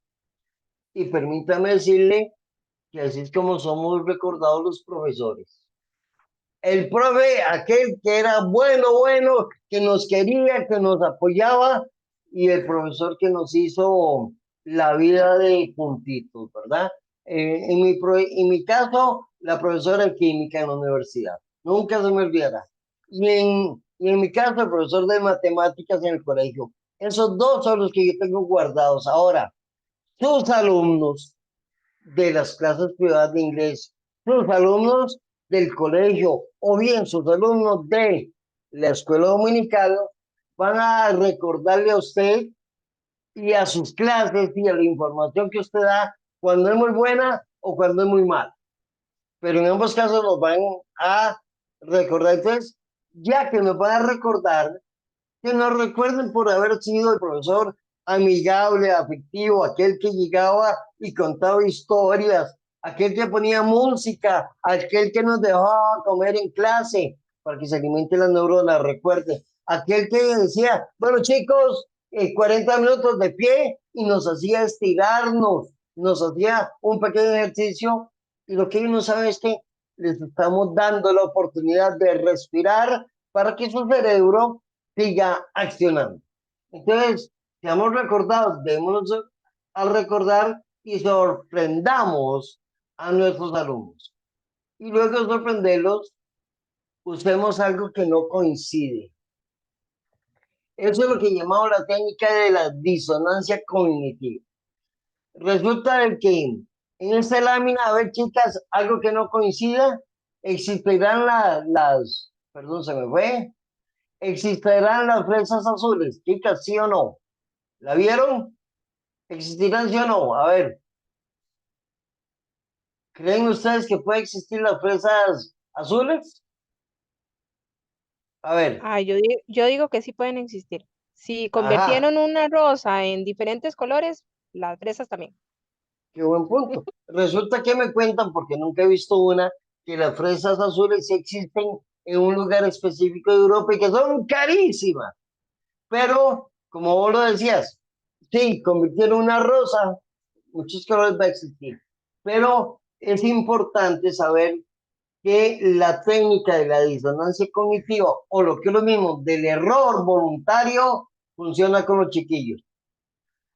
Y permítame decirle que así es como somos recordados los profesores. El profe, aquel que era bueno, que nos quería, que nos apoyaba, y el profesor que nos hizo la vida de puntitos, ¿verdad? En mi caso, la profesora de química en la universidad, nunca se me olvidará. Y en mi caso, el profesor de matemáticas en el colegio. Esos dos son los que yo tengo guardados. Ahora, sus alumnos de las clases privadas de inglés, sus alumnos del colegio o bien sus alumnos de la escuela dominical van a recordarle a usted y a sus clases y a la información que usted da cuando es muy buena o cuando es muy mala. Pero en ambos casos nos van a recordar. Entonces, ya que nos van a recordar, que nos recuerden por haber sido el profesor amigable, afectivo, aquel que llegaba y contaba historias, aquel que ponía música, aquel que nos dejaba comer en clase para que se alimente las neuronas, recuerde, aquel que decía, bueno chicos, 40 minutos de pie y nos hacía estirarnos, nos hacía un pequeño ejercicio y lo que ellos no saben es que les estamos dando la oportunidad de respirar para que su cerebro siga accionando. Entonces, seamos recordados, démonos a recordar y sorprendamos a nuestros alumnos. Y luego de sorprenderlos, usemos algo que no coincide. Eso es lo que llamamos la técnica de la disonancia cognitiva. Resulta de que en esta lámina, a ver chicas, algo que no coincida, existirán perdón, se me fue, existirán las fresas azules, chicas, ¿sí o no? ¿La vieron? ¿Existirán sí o no? A ver, ¿creen ustedes que puede existir las fresas azules? A ver, Ah, yo digo que sí pueden existir. Si ajá, convirtieron una rosa en diferentes colores, las fresas también. qué buen punto. Resulta que me cuentan, porque nunca he visto una, que las fresas azules sí existen en un lugar específico de Europa y que son carísimas. Pero, como vos lo decías, sí, convirtieron una rosa, muchos colores va a existir. Pero es importante saber que la técnica de la disonancia cognitiva, o lo que es lo mismo, del error voluntario, funciona con los chiquillos.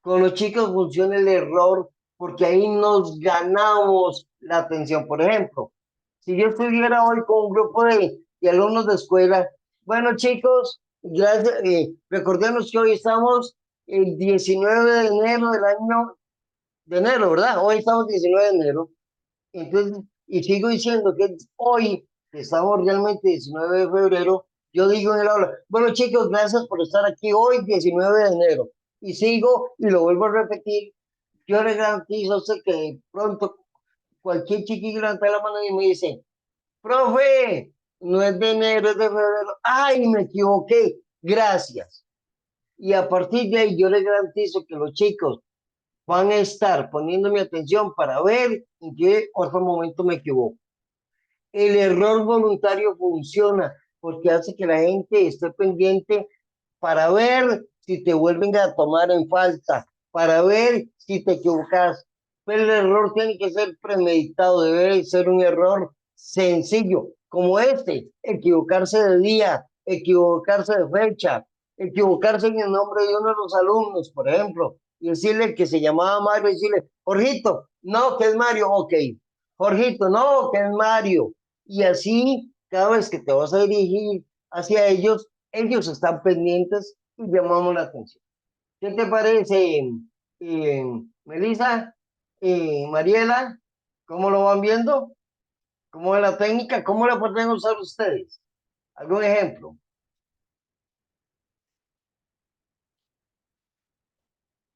Con los chicos funciona el error porque ahí nos ganamos la atención. Por ejemplo, si yo estuviera hoy con un grupo de alumnos de escuela, bueno chicos, gracias, recordemos que hoy estamos el 19 de enero del año de enero, ¿verdad? Hoy estamos 19 de enero. Entonces, y sigo diciendo que hoy, que estamos realmente 19 de febrero, yo digo en el aula, bueno chicos, gracias por estar aquí hoy, 19 de enero. Y sigo y lo vuelvo a repetir. Yo le garantizo a usted que de pronto cualquier chiquillo levanta la mano y me dice, profe, no es de enero, es de febrero. Ay, me equivoqué, gracias. Y a partir de ahí yo le garantizo que los chicos van a estar poniendo mi atención para ver en qué otro momento me equivoco. El error voluntario funciona porque hace que la gente esté pendiente para ver si te vuelven a tomar en falta, para ver si te equivocas. Pero el error tiene que ser premeditado, debe ser un error sencillo, como este, equivocarse de día, equivocarse de fecha, equivocarse en el nombre de uno de los alumnos, por ejemplo, y decirle que se llamaba Mario, y decirle, Jorgito, no, que es Mario, ok, Jorgito, no, que es Mario, y así cada vez que te vas a dirigir hacia ellos están pendientes y llamamos la atención. ¿Qué te parece, Melissa, Mariela? ¿Cómo lo van viendo? ¿Cómo es la técnica? ¿Cómo la pueden usar ustedes? ¿Algún ejemplo?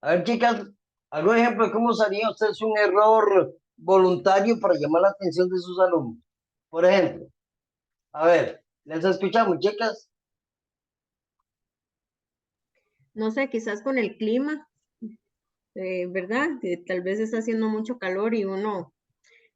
A ver, chicas, ¿algún ejemplo de cómo usaría ustedes un error voluntario para llamar la atención de sus alumnos? Por ejemplo, a ver, les escuchamos, chicas. No sé, quizás con el clima, ¿verdad? Que tal vez está haciendo mucho calor y uno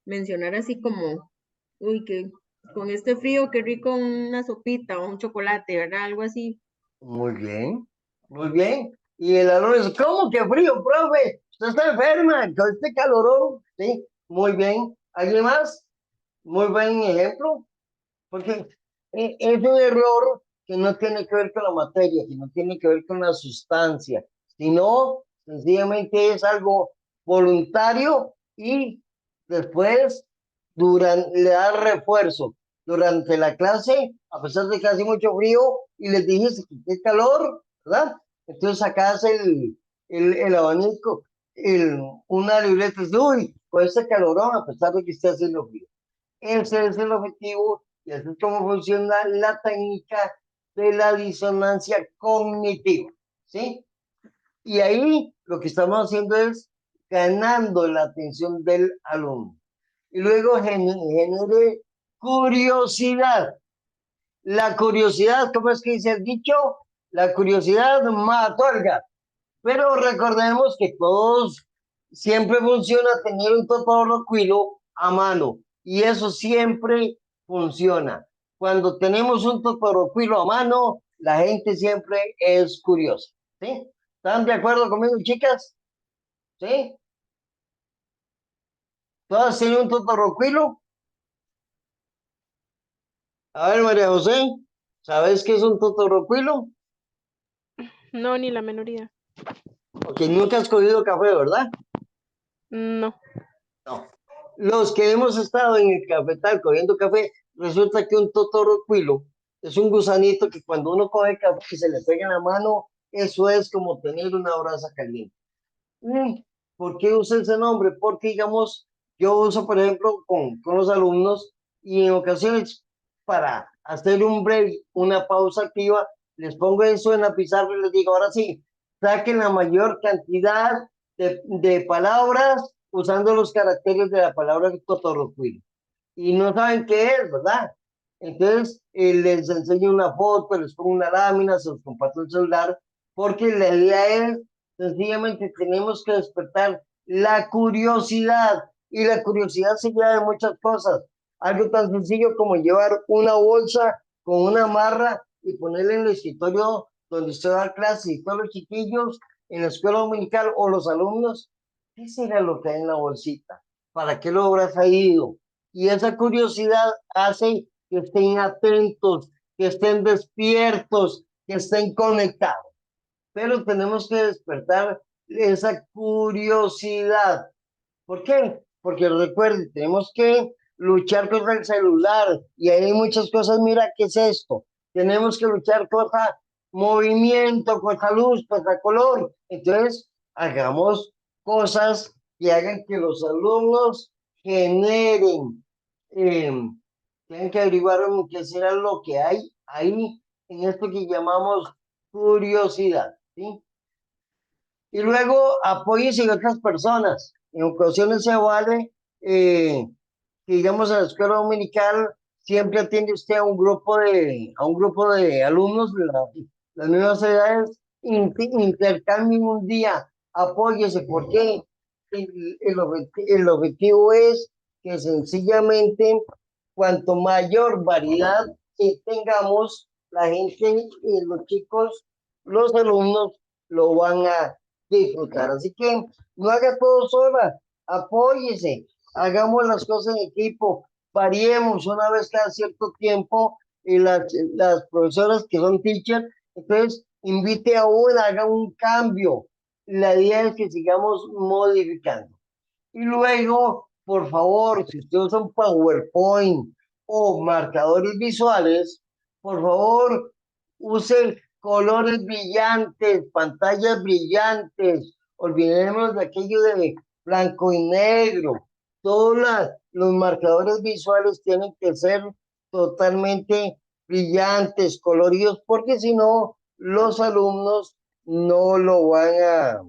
mencionar así como, uy, que con este frío, qué rico una sopita o un chocolate, ¿verdad? Algo así. Muy bien, muy bien. Y el alumno dice, ¿cómo que frío, profe? Usted está enferma con este calorón. Sí, muy bien. ¿Alguien más? Muy buen ejemplo. Porque es un error que no tiene que ver con la materia, que no tiene que ver con la sustancia, sino sencillamente es algo voluntario y después le da refuerzo durante la clase, a pesar de que hace mucho frío y les dijiste que qué calor, ¿verdad? Entonces sacas el abanico, una libreta y dices, uy, con ese calorón, a pesar de que esté haciendo frío. Ese es el objetivo y así es como funciona la técnica de la disonancia cognitiva, ¿sí? Y ahí lo que estamos haciendo es ganando la atención del alumno. Y luego genere curiosidad. La curiosidad, ¿cómo es que dice el dicho? La curiosidad mató al gato. Pero recordemos que todos siempre funciona tener un totoroquilo a mano y eso siempre funciona. Cuando tenemos un totoroquilo a mano, la gente siempre es curiosa. ¿Sí? ¿Están de acuerdo conmigo, chicas? ¿Sí? ¿Todas tienen un totoroquilo? A ver, María José, ¿sabes qué es un totoroquilo? No, ni la menor idea. Porque nunca has cogido café, ¿verdad? No. No. Los que hemos estado en el cafetal cogiendo café, resulta que un totorocuilo es un gusanito que cuando uno coge café y se le pega en la mano, eso es como tener una brasa caliente. ¿Por qué usa ese nombre? Porque, digamos, yo uso, por ejemplo, con los alumnos y en ocasiones para hacer un break, una pausa activa, les pongo eso en la pizarra y les digo, ahora sí, saquen la mayor cantidad de palabras usando los caracteres de la palabra totorocuil. Y no saben qué es, ¿verdad? Entonces, les enseño una foto, les pongo una lámina, se los comparto el celular, porque la idea es, sencillamente, tenemos que despertar la curiosidad, y la curiosidad se lleva de muchas cosas. Algo tan sencillo como llevar una bolsa con una amarra y ponerla en el escritorio donde usted da clase y todos los chiquillos en la escuela dominical o los alumnos, ¿qué será lo que hay en la bolsita? ¿Para qué lo habrá traído? Y esa curiosidad hace que estén atentos, que estén despiertos, que estén conectados. Pero tenemos que despertar esa curiosidad. ¿Por qué? Porque recuerden, tenemos que luchar contra el celular y hay muchas cosas. Mira, ¿qué es esto? Tenemos que luchar contra movimiento, contra luz, contra color. Entonces, hagamos cosas que hagan que los alumnos generen, eh, tienen que averiguar qué será lo que hay ahí en esto que llamamos curiosidad, ¿sí? Y luego apóyese en otras personas. En ocasiones se vale, que digamos en la escuela dominical siempre atiende usted a un grupo de alumnos de las mismas edades, intercambien un día, apóyese, porque el objetivo es que sencillamente cuanto mayor variedad tengamos, la gente, los chicos, los alumnos lo van a disfrutar. Así que no haga todo sola, apóyese, hagamos las cosas en equipo, variemos una vez cada cierto tiempo y las profesoras que son teachers, entonces invite a una, haga un cambio. La idea es que sigamos modificando. Y luego, por favor, si usted usa un PowerPoint o marcadores visuales, por favor, use colores brillantes, pantallas brillantes. Olvidemos de aquello de blanco y negro. Todos los marcadores visuales tienen que ser totalmente brillantes, coloridos, porque si no, los alumnos no lo van a...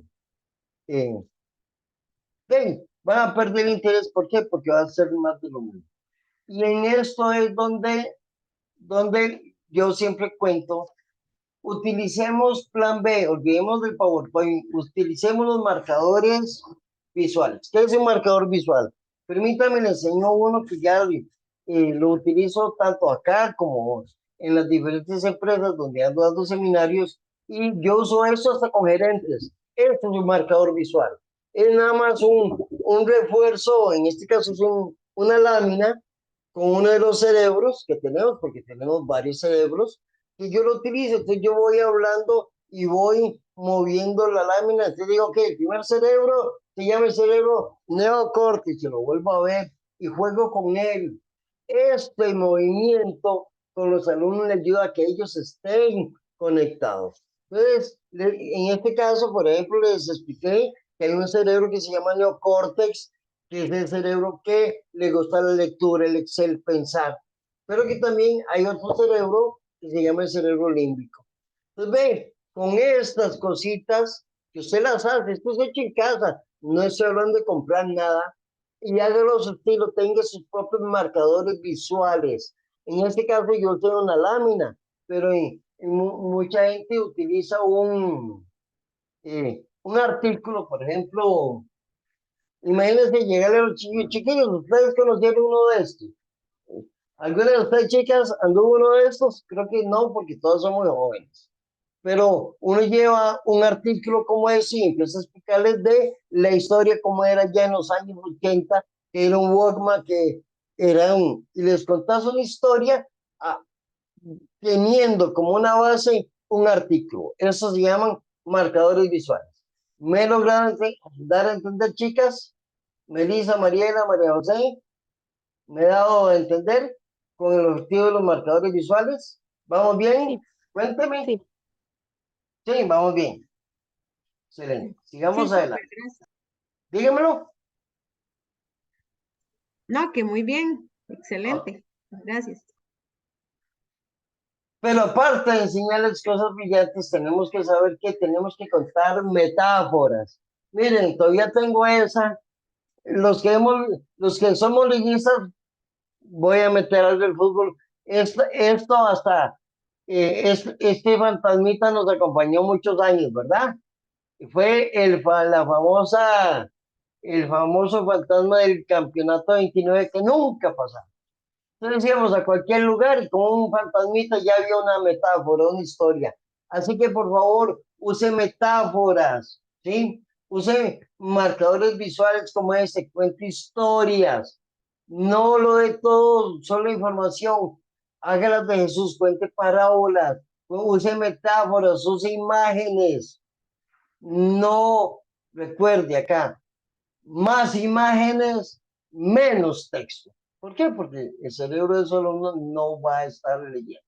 eh, van a perder el interés. ¿Por qué? Porque va a ser más de lo mismo. Y en esto es donde yo siempre cuento, utilicemos plan B, olvidemos del PowerPoint, utilicemos los marcadores visuales. ¿Qué es un marcador visual? Permítame, le enseño uno que ya lo utilizo tanto acá como en las diferentes empresas donde ando dando seminarios, y yo uso esto hasta con gerentes. Este es un marcador visual. Es nada más un refuerzo, en este caso es una lámina con uno de los cerebros que tenemos, porque tenemos varios cerebros, y yo lo utilizo. Entonces yo voy hablando y voy moviendo la lámina. Entonces digo que el primer cerebro se llama el cerebro neocórtex, se lo vuelvo a ver y juego con él. Este movimiento con los alumnos les ayuda a que ellos estén conectados. Entonces, en este caso, por ejemplo, les expliqué que hay un cerebro que se llama neocórtex, que es el cerebro que le gusta la lectura, el Excel, pensar, pero que también hay otro cerebro que se llama el cerebro límbico. Entonces, ve, con estas cositas que usted las hace, esto es hecho en casa, no estoy hablando de comprar nada, y hágalo a su estilo, tenga sus propios marcadores visuales. En este caso yo tengo una lámina, pero mucha gente utiliza un artículo, por ejemplo. Imagínense llegarle a los chiquillos, ustedes conocieron uno de estos. ¿Alguna de ustedes, chicas, anduvo uno de estos? Creo que no, porque todos somos jóvenes. Pero uno lleva un artículo como ese y empieza a explicarles de la historia como era ya en los años 80, que era un Walkman, que era y les contás una historia, ah, teniendo como una base un artículo. Eso se llaman marcadores visuales. ¿Me lograron dar a entender, chicas? Melissa, Mariela, María José, ¿me he dado a entender con el objetivo de los marcadores visuales? ¿Vamos bien? Sí, Cuénteme. sí. Sí, vamos bien. Excelente. Sí, Sigamos súper, adelante. gracias. Dígamelo. No, que muy bien, Ah, excelente. Gracias. pero aparte de enseñarles cosas brillantes, tenemos que saber que tenemos que contar metáforas. Miren, todavía tengo esa. Los que somos liguistas, voy a meter algo del fútbol. Esto hasta, este fantasmita nos acompañó muchos años, ¿verdad? Fue el famoso fantasma del campeonato 29 que nunca pasaba. Entonces íbamos a cualquier lugar y con un fantasmita ya había una metáfora, una historia. Así que por favor, use metáforas, ¿sí? Use marcadores visuales como este, cuente historias. No lo de todo, solo información. Hágalas de Jesús, cuente parábolas, use metáforas, use imágenes. No, recuerde acá, más imágenes, menos texto. ¿Por qué? Porque el cerebro de solo uno no va a estar leyendo.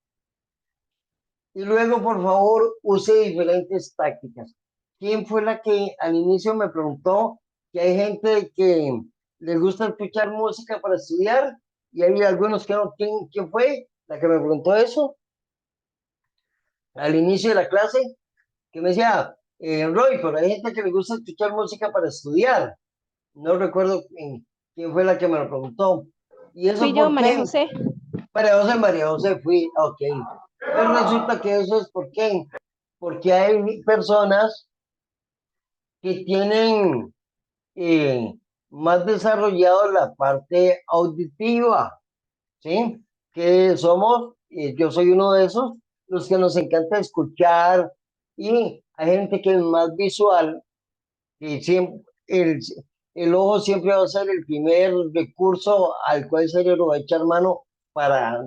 Y luego, por favor, use diferentes tácticas. ¿Quién fue la que al inicio me preguntó que hay gente que le gusta escuchar música para estudiar? Y hay algunos que no. ¿Quién fue la que me preguntó eso? Al inicio de la clase, que me decía, Roy, pero hay gente que le gusta escuchar música para estudiar. No recuerdo quién fue la que me lo preguntó. ¿Y eso Fui yo, por María qué? José. María José fui, ok. Pues resulta que eso es por qué. Porque hay personas que tienen más desarrollado la parte auditiva, ¿sí? Que somos, yo soy uno de esos, los que nos encanta escuchar y hay gente que es más visual y siempre, el ojo siempre va a ser el primer recurso al cual el cerebro va a echar mano para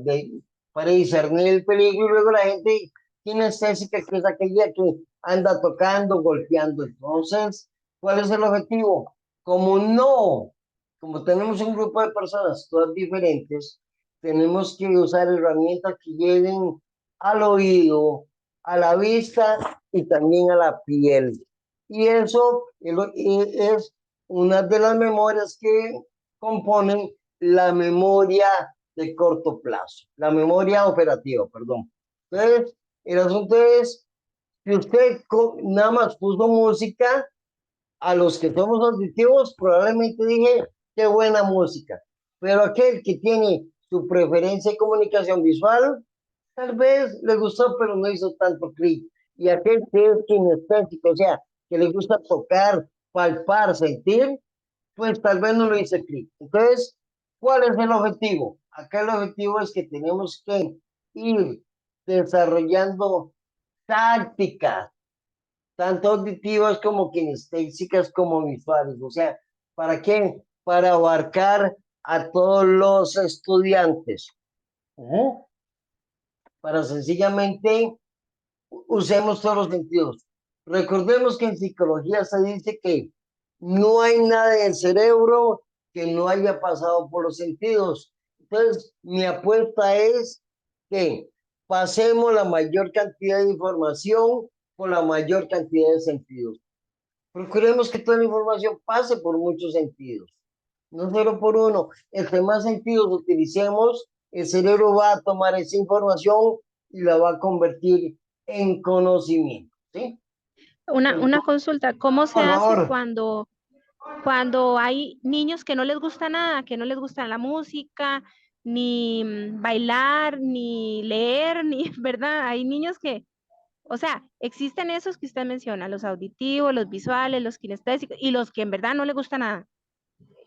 discernir el peligro y luego la gente kinestésica, que es aquella que anda tocando, golpeando. Entonces, ¿cuál es el objetivo? Como tenemos un grupo de personas todas diferentes, tenemos que usar herramientas que lleguen al oído, a la vista y también a la piel. Y eso es una de las memorias que componen la memoria de corto plazo, la memoria operativa, perdón. Entonces, el asunto es, si usted nada más puso música, a los que somos auditivos, probablemente dije, qué buena música. Pero aquel que tiene su preferencia de comunicación visual, tal vez le gustó, pero no hizo tanto clic. Y aquel que es kinestésico, o sea, que le gusta tocar, palpar, sentir, pues tal vez no lo hice clic. Entonces, ¿cuál es el objetivo? Acá el objetivo es que tenemos que ir desarrollando tácticas, tanto auditivas como kinestésicas como visuales. O sea, ¿para qué? Para abarcar a todos los estudiantes. Ujú. Para sencillamente usemos todos los sentidos. Recordemos que en psicología se dice que no hay nada en el cerebro que no haya pasado por los sentidos. Entonces, mi apuesta es que pasemos la mayor cantidad de información por la mayor cantidad de sentidos. Procuremos que toda la información pase por muchos sentidos, no solo por uno. Entre más sentidos utilicemos, el cerebro va a tomar esa información y la va a convertir en conocimiento, ¿sí? Una consulta, ¿cómo se Por hace favor. cuando hay niños que no les gusta nada, que no les gusta la música, ni bailar, ni leer, ni, ¿verdad? Hay niños que, o sea, existen esos que usted menciona, los auditivos, los visuales, los kinestésicos y los que en verdad no les gusta nada,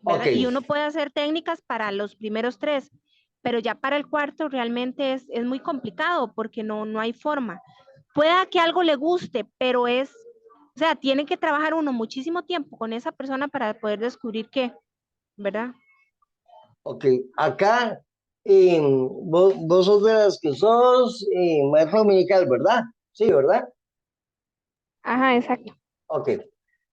Ok, ¿verdad? Y uno puede hacer técnicas para los primeros tres, pero ya para el cuarto realmente es muy complicado porque no hay forma. Pueda que algo le guste, pero o sea, tiene que trabajar uno muchísimo tiempo con esa persona para poder descubrir qué, ¿verdad? ok. Acá, vos sos de las que sos maestro dominical, ¿verdad? Sí, ¿verdad? Ajá, exacto. Ok.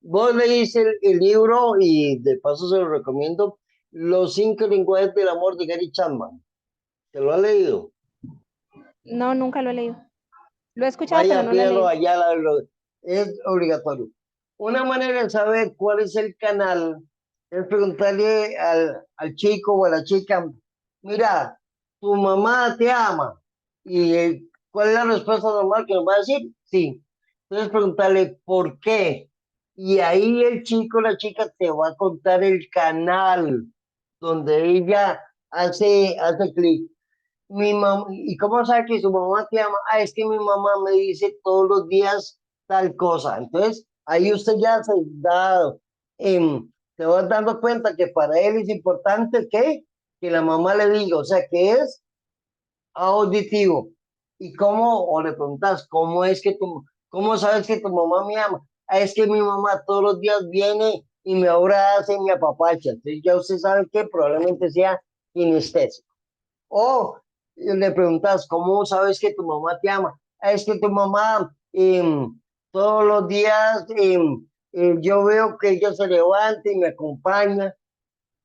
Vos leíste el libro y de paso se lo recomiendo, Los 5 lenguajes del amor de Gary Chapman. ¿Te lo has leído? No, nunca lo he leído. Lo he escuchado, pero Vaya, no lo he pídalo leído. allá, es obligatorio. Una manera de saber cuál es el canal es preguntarle al chico o a la chica, mira, tu mamá te ama. ¿Y cuál es la respuesta normal que nos va a decir? Sí. Entonces preguntarle por qué. Y ahí el chico o la chica te va a contar el canal donde ella hace clic. ¿Y cómo sabe que su mamá te ama? Ah, es que mi mamá me dice todos los días tal cosa. Entonces, ahí usted ya se va dando cuenta que para él es importante que la mamá le diga, o sea, que es auditivo. ¿Y cómo, o le preguntas, cómo sabes que tu mamá me ama? Ah, es que mi mamá todos los días viene y me abraza y me apapacha. Entonces, ya usted sabe que probablemente sea kinestésico. O le preguntas, ¿cómo sabes que tu mamá te ama? "Ah, es que tu mamá todos los días yo veo que ella se levanta y me acompaña.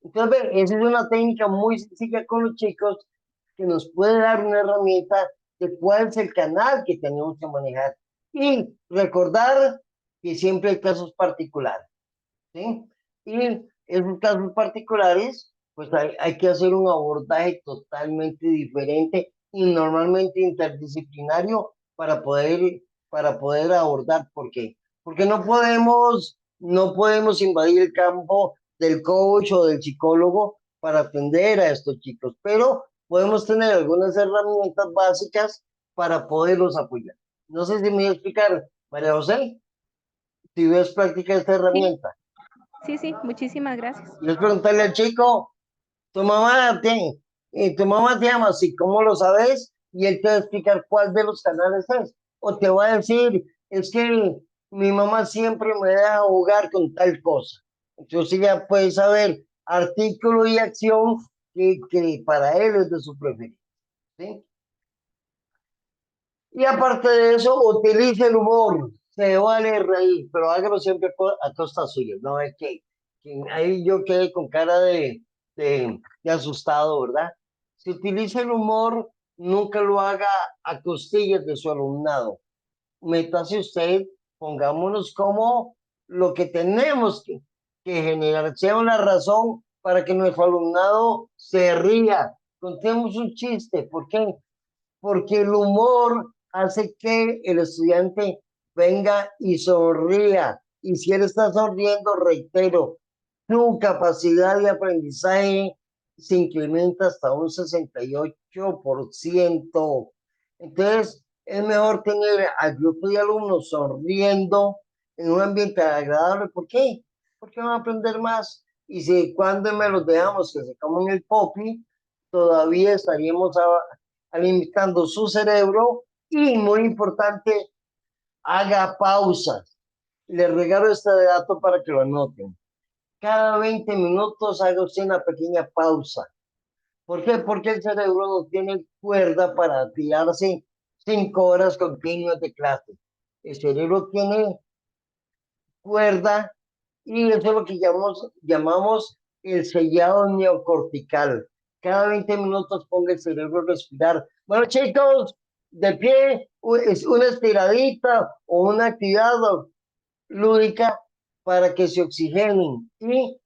Entonces, esa es una técnica muy sencilla con los chicos que nos puede dar una herramienta de cuál es el canal que tenemos que manejar. Y recordar que siempre hay casos particulares. ¿Sí? Y esos casos particulares, pues hay que hacer un abordaje totalmente diferente y normalmente interdisciplinario para poder abordar. ¿Por qué? Porque no podemos invadir el campo del coach o del psicólogo para atender a estos chicos, pero podemos tener algunas herramientas básicas para poderlos apoyar. No sé si me voy a explicar, María José, si ves práctica esta Sí, herramienta. sí, muchísimas gracias. Y es preguntarle al chico, tu mamá te ama, sí, ¿cómo lo sabes? Y él te va a explicar cuál de los canales es. O te va a decir, es que mi mamá siempre me deja jugar con tal cosa. Entonces ya puedes saber artículo y acción que para él es de su preferencia. ¿Sí? Y aparte de eso, utilice el humor. Se vale reír, pero hágalo siempre a costa suya. No es que ahí yo quedé con cara de asustado, ¿verdad? Si utiliza el humor, nunca lo haga a costillas de su alumnado. Métase usted, pongámonos como lo que tenemos que generar, sea una razón para que nuestro alumnado se ría. Contemos un chiste, ¿por qué? Porque el humor hace que el estudiante venga y sonría. Y si él está sonriendo, reitero, su capacidad de aprendizaje se incrementa hasta un 68%. Entonces, es mejor tener al grupo de alumnos sonriendo en un ambiente agradable. ¿Por qué? Porque van a aprender más. Y si cuando me los dejamos que se coman el popi, todavía estaríamos alimentando su cerebro y, muy importante, haga pausas. Les regalo este dato para que lo anoten. Cada 20 minutos haga usted una pequeña pausa. ¿Por qué? Porque el cerebro no tiene cuerda para tirarse 5 horas continuas de clase. El cerebro tiene cuerda y eso es lo que llamamos el sellado neocortical. Cada 20 minutos ponga el cerebro a respirar. Bueno, chicos, de pie, es una estiradita o una actividad lúdica para que se oxigenen y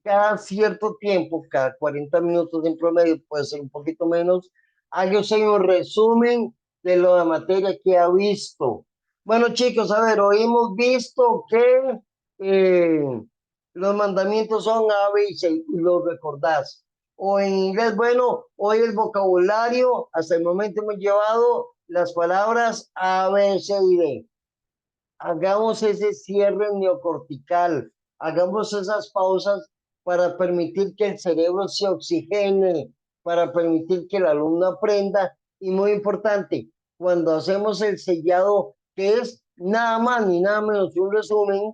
cada cierto tiempo, cada 40 minutos en promedio, puede ser un poquito menos, haga usted un resumen de la materia que ha visto. Bueno, chicos, a ver, hoy hemos visto que los mandamientos son A, B y C, y los recordás. O en inglés, bueno, hoy el vocabulario, hasta el momento hemos llevado las palabras A, B, C y D. Hagamos ese cierre neocortical, hagamos esas pausas para permitir que el cerebro se oxigene, para permitir que el alumno aprenda. Y muy importante, cuando hacemos el sellado, que es nada más ni nada menos que un resumen,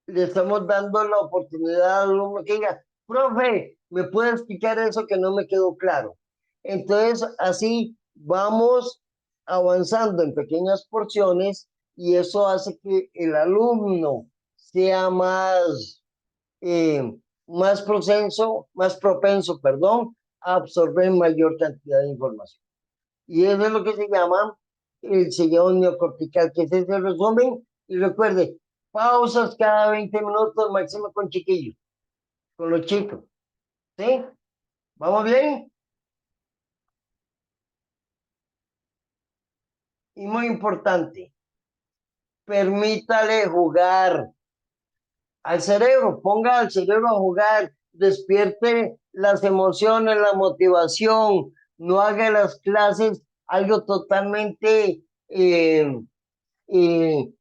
le estamos dando la oportunidad al alumno que diga, profe, ¿me puede explicar eso que no me quedó claro? Entonces, así vamos avanzando en pequeñas porciones y eso hace que el alumno sea más propenso, perdón, a absorber mayor cantidad de información. Y eso es lo que se llama el sellado neocortical, que es ese resumen. Y recuerde, pausas cada 20 minutos máximo con chiquillos, con los chicos. ¿Sí? ¿Vamos bien? Y muy importante, permítale jugar al cerebro, ponga al cerebro a jugar, despierte las emociones, la motivación, no haga las clases algo totalmente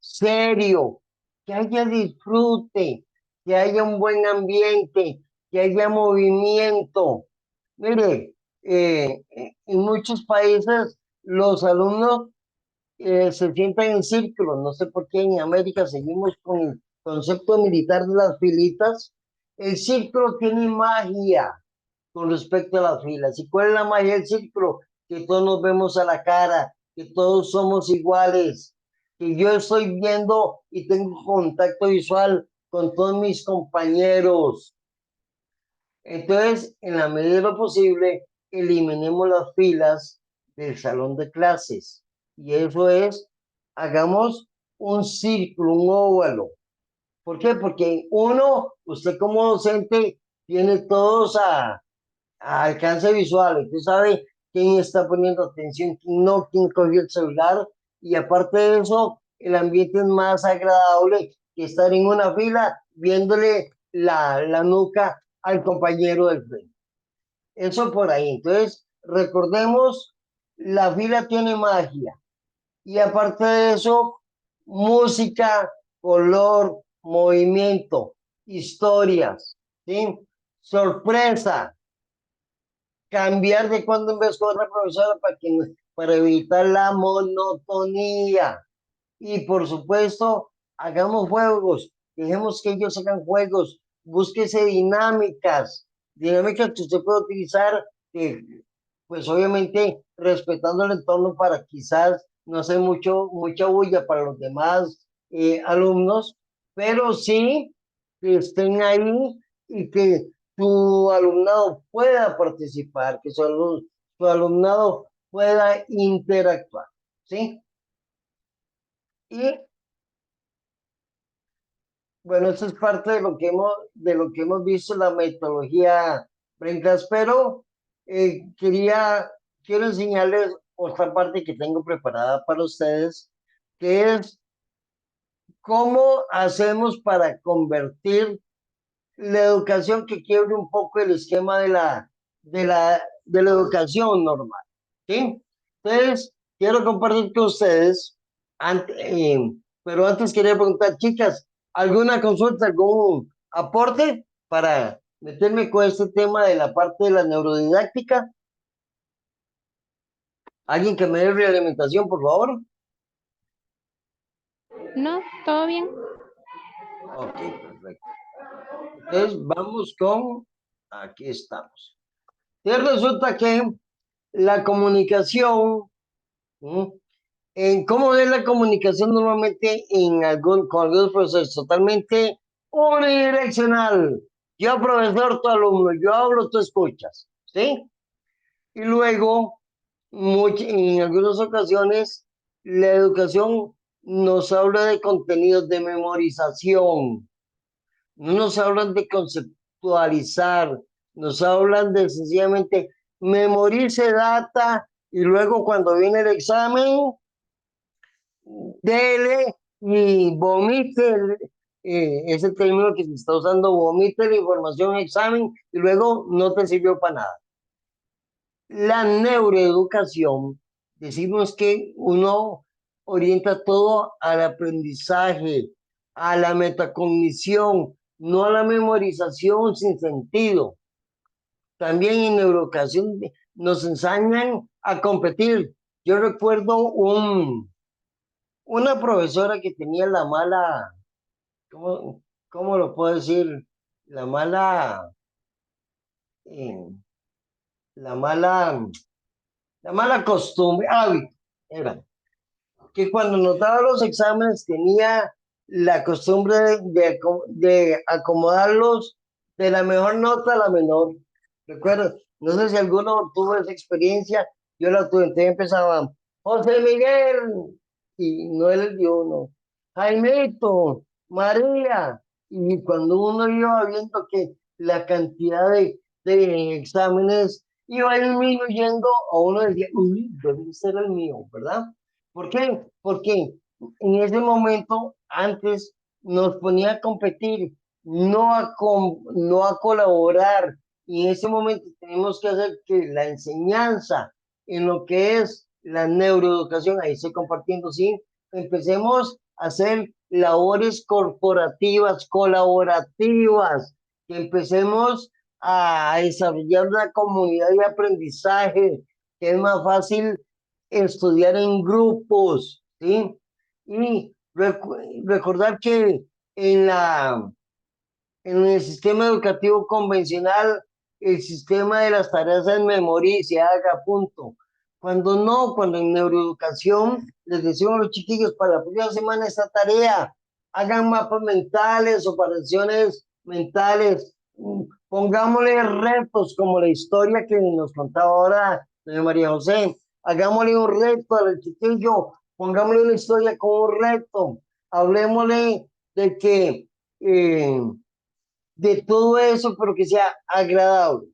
serio, que haya disfrute, que haya un buen ambiente, que haya movimiento. Mire, en muchos países los alumnos se sientan en círculo. No sé por qué en América seguimos con el concepto militar de las filitas. El círculo tiene magia con respecto a las filas. ¿Y cuál es la magia del círculo? Que todos nos vemos a la cara, que todos somos iguales, que yo estoy viendo y tengo contacto visual con todos mis compañeros. Entonces, en la medida de lo posible, eliminemos las filas del salón de clases. Y eso es, hagamos un círculo, un óvalo. ¿Por qué? Porque uno, usted como docente, tiene todos a alcance visual. Usted sabe quién está poniendo atención, quién no, quién cogió el celular. Y aparte de eso, el ambiente es más agradable que estar en una fila viéndole la nuca al compañero del frente. Eso por ahí. Entonces, recordemos, la fila tiene magia. Y aparte de eso, música, color, movimiento, historias, ¿sí? Sorpresa, cambiar de cuando en vez con otra profesora para evitar la monotonía. Y por supuesto, hagamos juegos, dejemos que ellos hagan juegos, búsquese dinámicas que usted puede utilizar, pues obviamente respetando el entorno para quizás no hacer mucha bulla para los demás alumnos, pero sí que estén ahí y que tu alumnado pueda participar, que su alumnado pueda interactuar, ¿sí? Y bueno, eso es parte de lo que hemos visto en la metodología Brencas, pero quiero enseñarles otra parte que tengo preparada para ustedes, que es cómo hacemos para convertir la educación que quiebre un poco el esquema de la educación normal, ¿sí? Entonces, quiero compartir con ustedes, pero antes quería preguntar, chicas, ¿alguna consulta, algún aporte para meterme con este tema de la parte de la neurodidáctica? ¿Alguien que me dé realimentación, por favor? No, todo bien. Ok, perfecto. Entonces, aquí estamos. Entonces, resulta que la comunicación, ¿sí? En cómo es la comunicación normalmente con algunos profesores, totalmente unidireccional. Yo profesor, tu alumno, yo hablo, tú escuchas, ¿sí? Y luego, en algunas ocasiones, la educación nos habla de contenidos de memorización, no nos hablan de conceptualizar, nos hablan de sencillamente memorice data y luego cuando viene el examen, dele y vomite, ese término que se está usando, vomite la información en examen y luego no te sirvió para nada. La neuroeducación, decimos que uno orienta todo al aprendizaje, a la metacognición, no a la memorización sin sentido. También en neuroeducación nos enseñan a competir. Yo recuerdo una profesora que tenía ¿cómo lo puedo decir? La mala, eh, la mala, la mala costumbre, hábito, era que cuando nos daba los exámenes tenía la costumbre de acomodarlos de la mejor nota a la menor. Recuerda, no sé si alguno tuvo esa experiencia, yo la tuve, entonces empezaba, José Miguel, y no él dio uno, Jaimito, María, y cuando uno iba viendo que la cantidad de exámenes iba disminuyendo, a uno decía, uy, debe ser el mío, ¿verdad? ¿Por qué? Porque en ese momento, antes, nos ponía a competir, no a colaborar. Y en ese momento tenemos que hacer que la enseñanza en lo que es la neuroeducación, ahí estoy compartiendo, sí, empecemos a hacer labores corporativas, colaborativas, que empecemos a desarrollar una comunidad de aprendizaje, que es más fácil estudiar en grupos, ¿sí? Y recordar que en en el sistema educativo convencional, el sistema de las tareas en memoria y se haga punto. Cuando no, cuando en neuroeducación les decimos a los chiquillos para la próxima semana esta tarea, hagan mapas mentales, operaciones mentales, pongámosle retos como la historia que nos contaba ahora doña María José, hagámosle un reto al chiquillo, pongámosle una historia como un reto, hablemosle de que de todo eso, pero que sea agradable.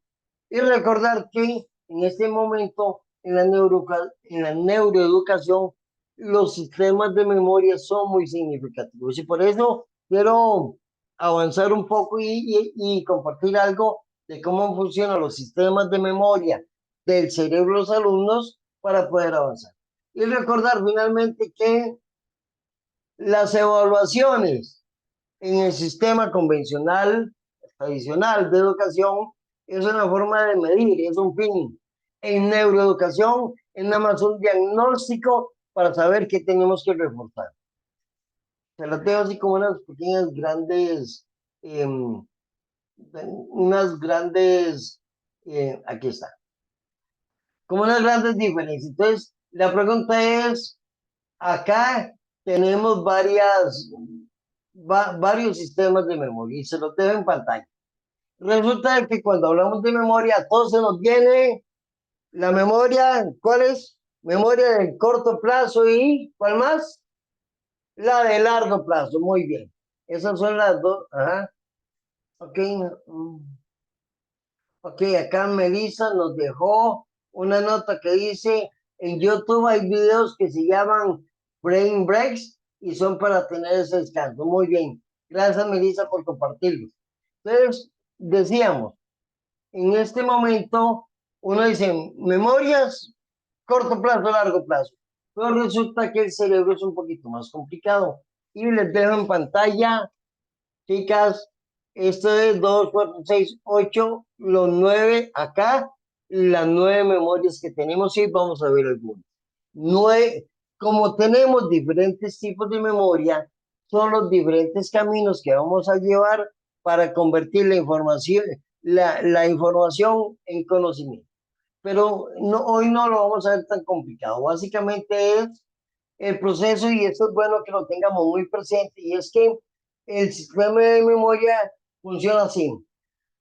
Y recordar que en este momento, en la neuroeducación, los sistemas de memoria son muy significativos. Y por eso quiero avanzar un poco y compartir algo de cómo funcionan los sistemas de memoria del cerebro de los alumnos para poder avanzar. Y recordar finalmente que las evaluaciones en el sistema convencional, tradicional de educación, es una forma de medir, es un fin. En neuroeducación es nada más un diagnóstico para saber qué tenemos que reforzar. Se lo tengo así como unas pequeñas grandes, eh, aquí está, como unas grandes diferencias. Entonces, la pregunta es, acá tenemos varios sistemas de memoria y se los dejo en pantalla. Resulta que cuando hablamos de memoria, a todos se nos viene la memoria, ¿cuál es? Memoria de corto plazo y ¿cuál más? La de largo plazo, muy bien. Esas son las dos. Ajá. Ok. Ok, acá Melissa nos dejó una nota que dice, en YouTube hay videos que se llaman Brain Breaks y son para tener ese descanso. Muy bien. Gracias, Melissa, por compartirlo. Entonces, decíamos, en este momento uno dice memorias, corto plazo, largo plazo. Pero resulta que el cerebro es un poquito más complicado. Y les dejo en pantalla, chicas, esto es 2, 4, 6, 8, los 9 acá, las 9 memorias que tenemos y vamos a ver algunas. Como tenemos diferentes tipos de memoria, son los diferentes caminos que vamos a llevar para convertir la información en conocimiento. Pero no, hoy no lo vamos a ver tan complicado. Básicamente es el proceso, y esto es bueno que lo tengamos muy presente, y es que el sistema de memoria funciona así.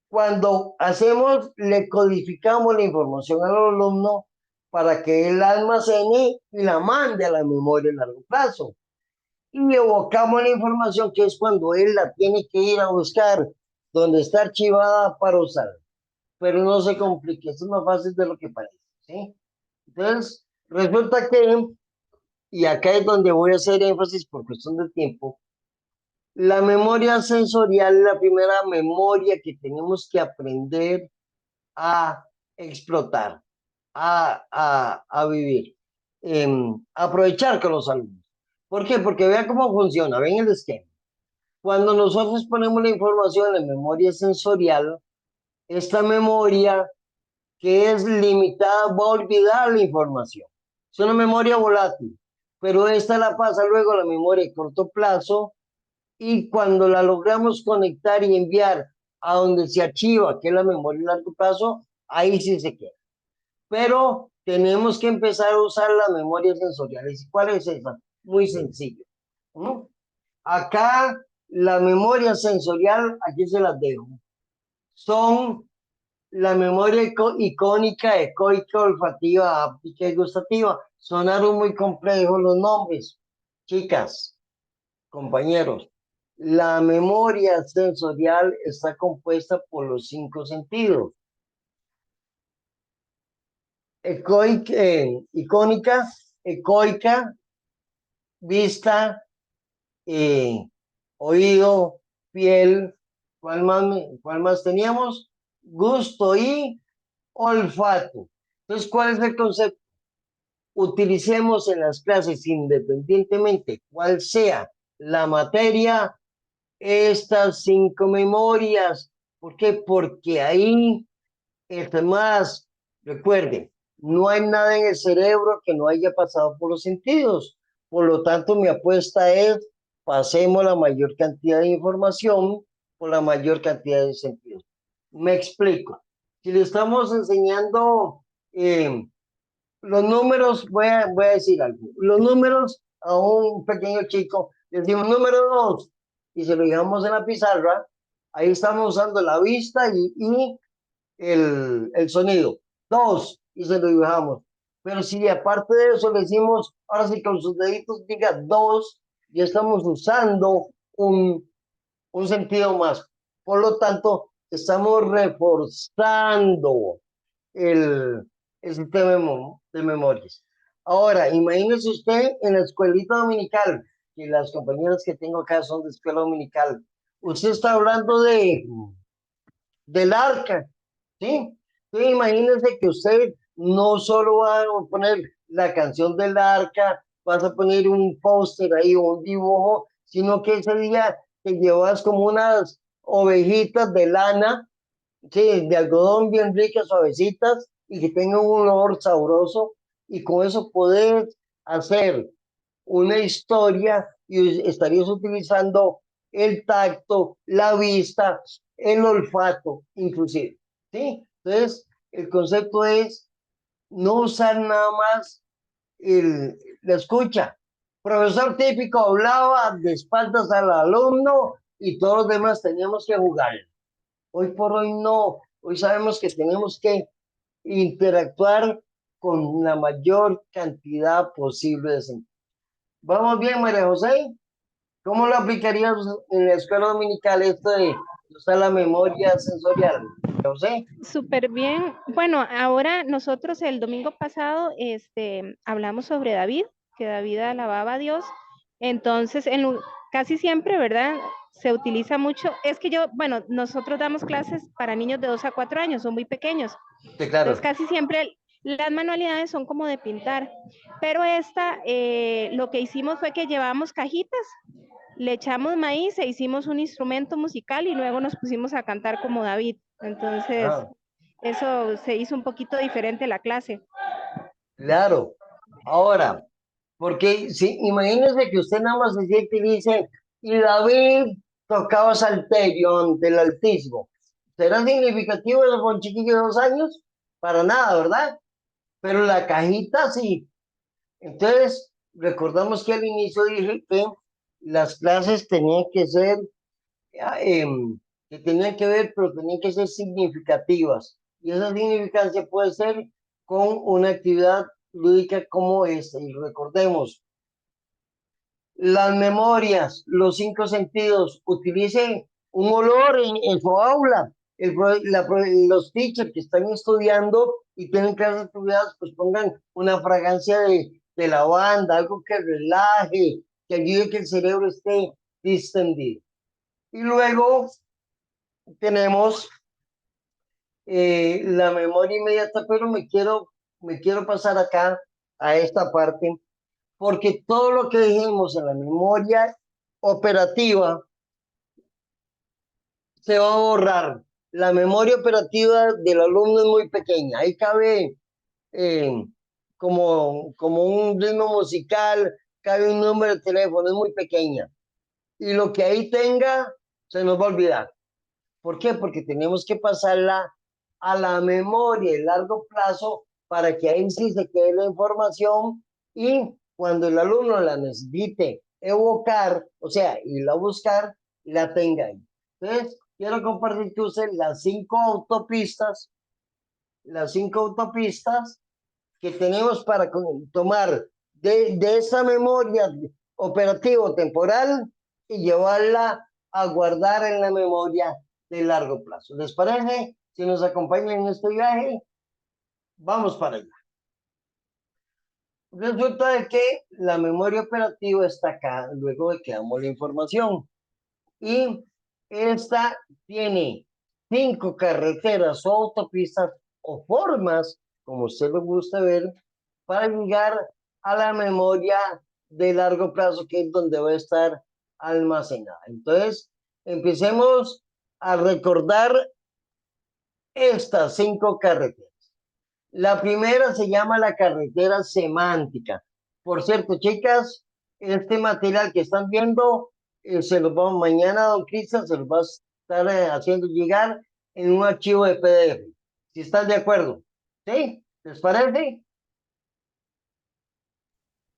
Cuando hacemos, le codificamos la información al alumno para que él la almacene y la mande a la memoria a largo plazo. Y evocamos la información, que es cuando él la tiene que ir a buscar, donde está archivada para usar. Pero no se complique, esto es más fácil de lo que parece, ¿sí? Entonces, resulta que, y acá es donde voy a hacer énfasis por cuestión de tiempo, la memoria sensorial es la primera memoria que tenemos que aprender a explotar, a vivir, aprovechar con los alumnos. ¿Por qué? Porque vean cómo funciona, ven el esquema. Cuando nosotros ponemos la información en memoria sensorial, esta memoria que es limitada va a olvidar la información. Es una memoria volátil, pero esta la pasa luego a la memoria de corto plazo, y cuando la logramos conectar y enviar a donde se archiva, que es la memoria a largo plazo, ahí sí se queda. Pero tenemos que empezar a usar las memorias sensoriales. ¿Cuál es esa? Muy sencillo. ¿No? Acá la memoria sensorial, aquí se las dejo. Son la memoria icónica, ecoica, olfativa, háptica y gustativa. Sonaron muy complejos los nombres. Chicas, compañeros, la memoria sensorial está compuesta por los 5 sentidos. Icónica, ecoica, vista, oído, piel, ¿cuál más teníamos? Gusto y olfato. Entonces, ¿cuál es el concepto? Utilicemos en las clases, independientemente cuál sea la materia, estas 5 memorias. ¿Por qué? Porque ahí es más, recuerde, no hay nada en el cerebro que no haya pasado por los sentidos. Por lo tanto, mi apuesta es, pasemos la mayor cantidad de información por la mayor cantidad de sentidos. Me explico. Si le estamos enseñando los números, voy a decir algo. Los números a un pequeño chico, le decimos número 2 y se lo dejamos en la pizarra, ahí estamos usando la vista y el sonido. 2 y se lo dibujamos. Pero si aparte de eso le decimos, ahora sí con sus deditos diga 2, ya estamos usando un sentido más. Por lo tanto, estamos reforzando el sistema de memorias. Ahora, imagínese usted en la escuelita dominical, que las compañeras que tengo acá son de escuela dominical. Usted está hablando del arca, ¿sí? Entonces, imagínese que usted no solo va a poner la canción del arca, vas a poner un póster ahí o un dibujo, sino que ese día te llevas como unas ovejitas de lana, sí, de algodón bien ricas, suavecitas y que tengan un olor sabroso y con eso poder hacer una historia y estarías utilizando el tacto, la vista, el olfato, inclusive, ¿sí? Entonces, el concepto es no usar nada más la escucha. Profesor típico hablaba de espaldas al alumno y todos los demás teníamos que jugar. Hoy por hoy no, hoy sabemos que tenemos que interactuar con la mayor cantidad posible de sentidos. ¿Vamos bien, María José? ¿Cómo lo aplicaríamos en la escuela dominical esto de usar la memoria sensorial? María José. Súper bien. Bueno, ahora nosotros el domingo pasado hablamos sobre David, que David alababa a Dios. Entonces, casi siempre, ¿verdad? Se utiliza mucho. Es que bueno, nosotros damos clases para niños de 2 a 4 años, son muy pequeños. Sí, claro. Entonces, casi siempre las manualidades son como de pintar. Pero lo que hicimos fue que llevamos cajitas, le echamos maíz e hicimos un instrumento musical y luego nos pusimos a cantar como David. Entonces, Ah, eso se hizo un poquito diferente la clase. claro. Ahora, porque si imagínese que usted nada más se siente y dice, y David tocaba salterio ante el Altísimo. ¿Será significativo eso con un chiquillo de 2 años? Para nada, ¿verdad? Pero la cajita sí. Entonces, recordamos que al inicio dije que las clases tenían que ser, que tenían que ver, pero tenían que ser significativas. Y esa significancia puede ser con una actividad lúdica como esta. Y recordemos, las memorias, los 5 sentidos, utilicen un olor en su aula. Los teachers que están estudiando y tienen clases privadas, pues pongan una fragancia de lavanda, algo que relaje, que ayude a que el cerebro esté distendido. Y luego tenemos la memoria inmediata, pero me quiero pasar acá a esta parte porque todo lo que dijimos en la memoria operativa se va a borrar. La memoria operativa del alumno es muy pequeña, ahí cabe eh, como un ritmo musical, cabe un número de teléfono, es muy pequeña. Y lo que ahí tenga se nos va a olvidar. ¿Por qué? Porque tenemos que pasarla a la memoria a largo plazo para que ahí sí se quede la información y cuando el alumno la necesite evocar, o sea, ir a buscar, la tenga ahí. Entonces, quiero compartir que usted las 5 autopistas que tenemos para tomar de esa memoria operativo temporal y llevarla a guardar en la memoria de largo plazo. ¿Les parece? Si nos acompañan en este viaje, vamos para allá. Resulta de que la memoria operativa está acá, luego de que damos la información. Y esta tiene 5 carreteras o autopistas o formas, como usted lo gusta ver, para llegar a la memoria de largo plazo, que es donde va a estar almacenada. Entonces, empecemos a recordar estas 5 carreteras. La primera se llama la carretera semántica. Por cierto, chicas, este material que están viendo, se los vamos mañana, don Cristian, se los va a estar haciendo llegar en un archivo de PDF. Si están de acuerdo, ¿sí? ¿Les parece?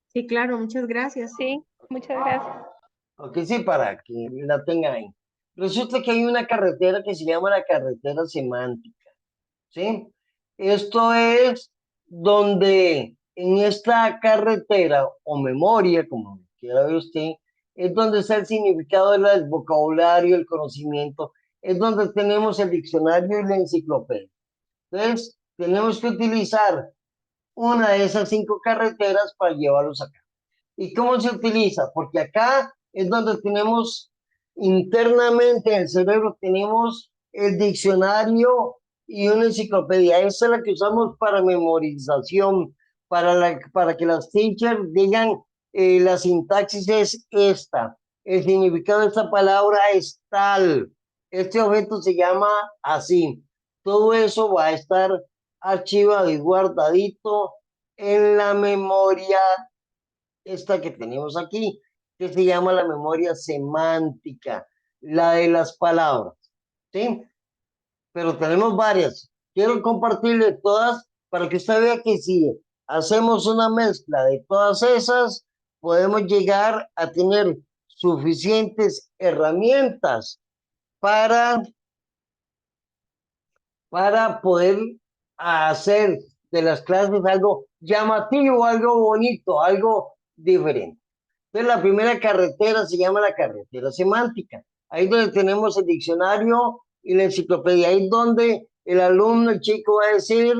Sí, claro, muchas gracias. Sí, muchas gracias. Ok, sí, para que la tengan ahí. Resulta que hay una carretera que se llama la carretera semántica, ¿sí? Esto es donde en esta carretera o memoria, como quiera ver usted, es donde está el significado del vocabulario, el conocimiento, es donde tenemos el diccionario y la enciclopedia. Entonces, tenemos que utilizar una de esas 5 carreteras para llevarlos acá. ¿Y cómo se utiliza? Porque acá es donde tenemos internamente en el cerebro, tenemos el diccionario y una enciclopedia. Esa es la que usamos para memorización, para que las teachers digan la sintaxis es esta, el significado de esta palabra es tal, este objeto se llama así. Todo eso va a estar archivado y guardadito en la memoria esta que tenemos aquí, que se llama la memoria semántica, la de las palabras, ¿sí? Pero tenemos varias. Quiero compartirle todas para que usted vea que si hacemos una mezcla de todas esas, podemos llegar a tener suficientes herramientas para, para poder hacer de las clases algo llamativo, algo bonito, algo diferente. Entonces, la primera carretera se llama la carretera semántica. Ahí donde tenemos el diccionario y la enciclopedia. Ahí donde el alumno, el chico va a decir,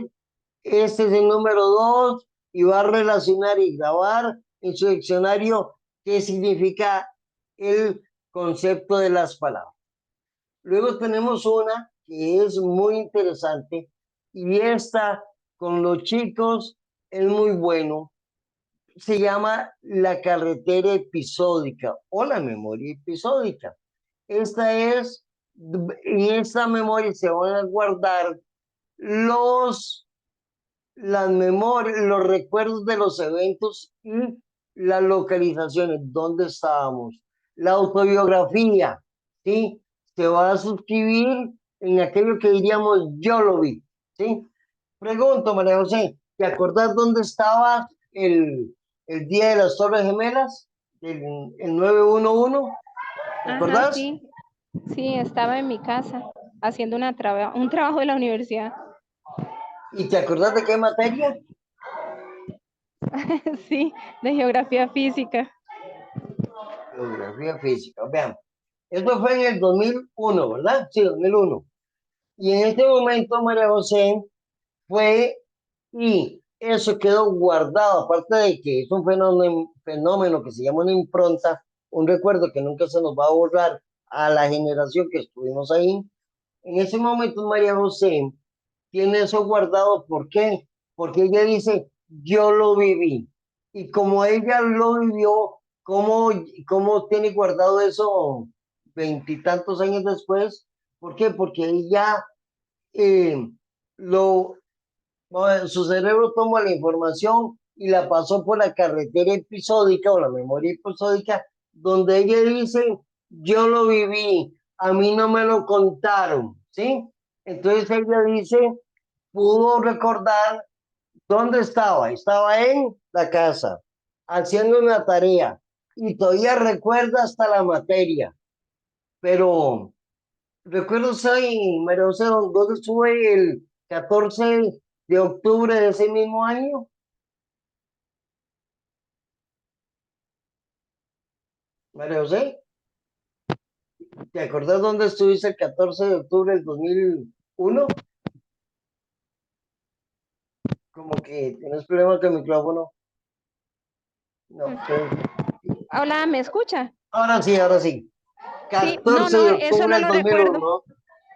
este es el número 2 y va a relacionar y grabar en su diccionario qué significa el concepto de las palabras. Luego tenemos una que es muy interesante y esta con los chicos es muy bueno, se llama la carretera episódica o la memoria episódica. Esta es, en esta memoria se van a guardar las memorias, los recuerdos de los eventos y las localizaciones, dónde estábamos, la autobiografía, ¿sí? Se va a suscribir en aquello que diríamos yo lo vi, ¿sí? Pregunto, María José, ¿te acordás dónde estabas el día de las Torres Gemelas? El 911, ¿te Ajá, acordás? sí. Sí, estaba en mi casa haciendo un trabajo de la universidad. ¿Y te acordás de qué materia? Sí, de geografía física. Geografía física, vean. Esto fue en el 2001, ¿verdad? Sí, 2001. Y en este momento, María José, fue y eso quedó guardado, aparte de que es un fenómeno que se llama una impronta, un recuerdo que nunca se nos va a borrar a la generación que estuvimos ahí. En ese momento, María José tiene eso guardado. ¿Por qué? Porque ella dice, yo lo viví. Y como ella lo vivió, ¿cómo tiene guardado eso 20 y tantos años después? ¿Por qué? Porque ella eh, lo, su cerebro tomó la información y la pasó por la carretera episódica o la memoria episódica, donde ella dice, yo lo viví, a mí no me lo contaron, ¿sí? Entonces ella dice, pudo recordar dónde estaba. Estaba en la casa, haciendo una tarea y todavía recuerda hasta la materia. Pero recuerdo, soy María José, ¿dónde estuve el 14 de octubre de ese mismo año? María José, ¿te acordás dónde estuviste el 14 de octubre del 2001? Como que tienes problemas con el micrófono. No, Mm. ok. Hola, ¿me escucha? Ahora sí, ahora sí. Sí, no, 14 no, de eso octubre no del lo 2001, recuerdo. ¿no?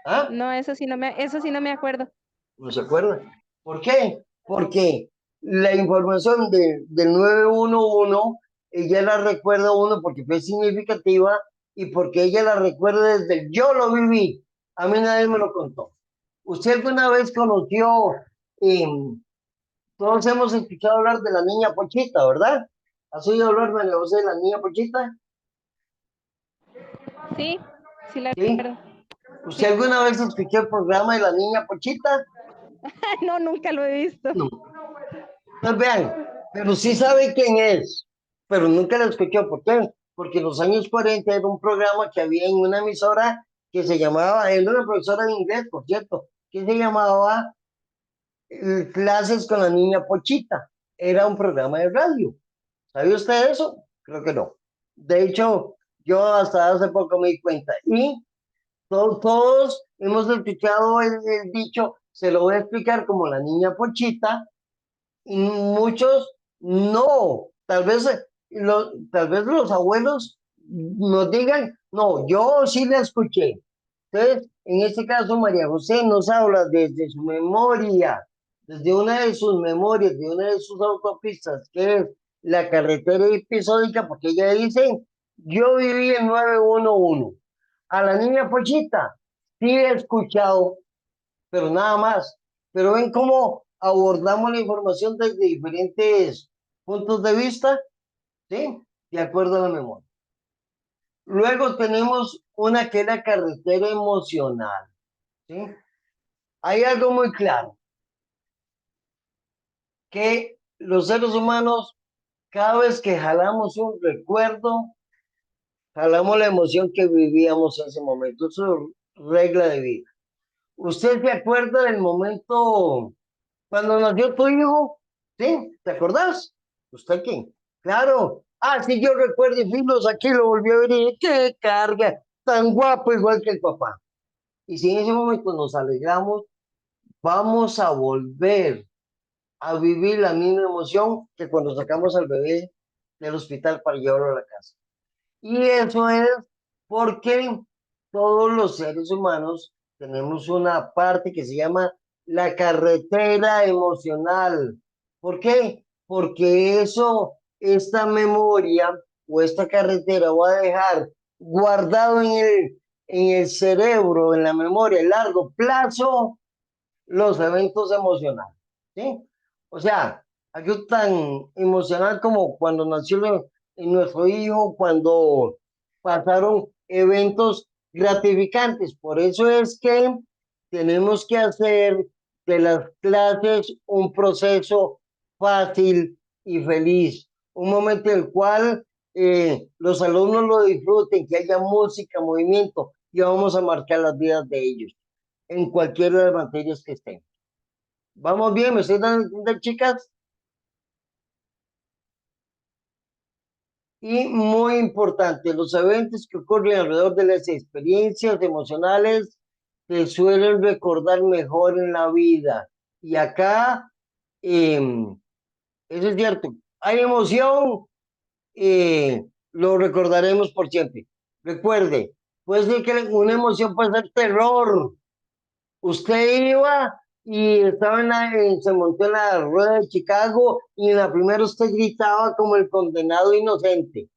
¿Ah? No, eso sí no me acuerdo. ¿No se acuerda? ¿Por qué? Porque la información del 911, ella la recuerda a uno porque fue significativa y porque ella la recuerda desde el yo lo viví. A mí nadie me lo contó. Usted alguna vez conoció, todos hemos escuchado hablar de la niña Pochita, ¿verdad? ¿Has oído hablar, María José, de la niña Pochita? Sí, sí la ¿Sí? recuerdo. ¿Usted Sí. alguna vez escuchó el programa de la niña Pochita? No, nunca lo he visto. No. Pues vean, pero sí sabe quién es, pero nunca la escuchó. ¿Por qué? Porque en los años 40 era un programa que había en una emisora que se llamaba, era una profesora de inglés, por cierto, que se llamaba Clases con la Niña Pochita. Era un programa de radio. ¿Sabe usted eso? Creo que no. De hecho, yo hasta hace poco me di cuenta. Y todos hemos escuchado el dicho, se lo voy a explicar como la niña Pochita, y muchos no. Tal vez los abuelos nos digan, no, yo sí la escuché. Entonces, en este caso, María José nos habla desde su memoria, desde una de sus memorias, de una de sus autopistas, que es la carretera episódica, porque ella dice, yo viví en 911. A la niña Pochita, sí he escuchado, pero nada más. Pero ven cómo abordamos la información desde diferentes puntos de vista, ¿sí? De acuerdo a la memoria. Luego tenemos una que es la carretera emocional, ¿sí? Hay algo muy claro, que los seres humanos, cada vez que jalamos un recuerdo, jalamos la emoción que vivíamos en ese momento. Eso es regla de vida. ¿Usted se acuerda del momento cuando nació tu hijo? ¿Sí? ¿Te acordás? ¿Usted quién? Claro. Ah, sí, yo recuerdo y Filos aquí lo volvió a ver y qué carga, tan guapo igual que el papá. Y si en ese momento nos alegramos, vamos a volver a vivir la misma emoción que cuando sacamos al bebé del hospital para llevarlo a la casa. Y eso es porque todos los seres humanos tenemos una parte que se llama la carretera emocional. ¿Por qué? Porque esta memoria o esta carretera va a dejar guardado en el cerebro, en la memoria, a largo plazo, los eventos emocionales. ¿Sí? O sea, algo tan emocional como cuando nuestro hijo, cuando pasaron eventos gratificantes. Por eso es que tenemos que hacer de las clases un proceso fácil y feliz, un momento en el cual los alumnos lo disfruten, que haya música, movimiento, y vamos a marcar las vidas de ellos en cualquiera de las materias que estén. Vamos bien, ¿me estoy dando a entender, chicas? Y muy importante, los eventos que ocurren alrededor de las experiencias emocionales se suelen recordar mejor en la vida. Y acá, eso es cierto, hay emoción, lo recordaremos por siempre. Recuerde, puede ser que una emoción puede ser terror. Usted iba y estaba se montó en la rueda de Chicago y en la primera usted gritaba como el condenado inocente.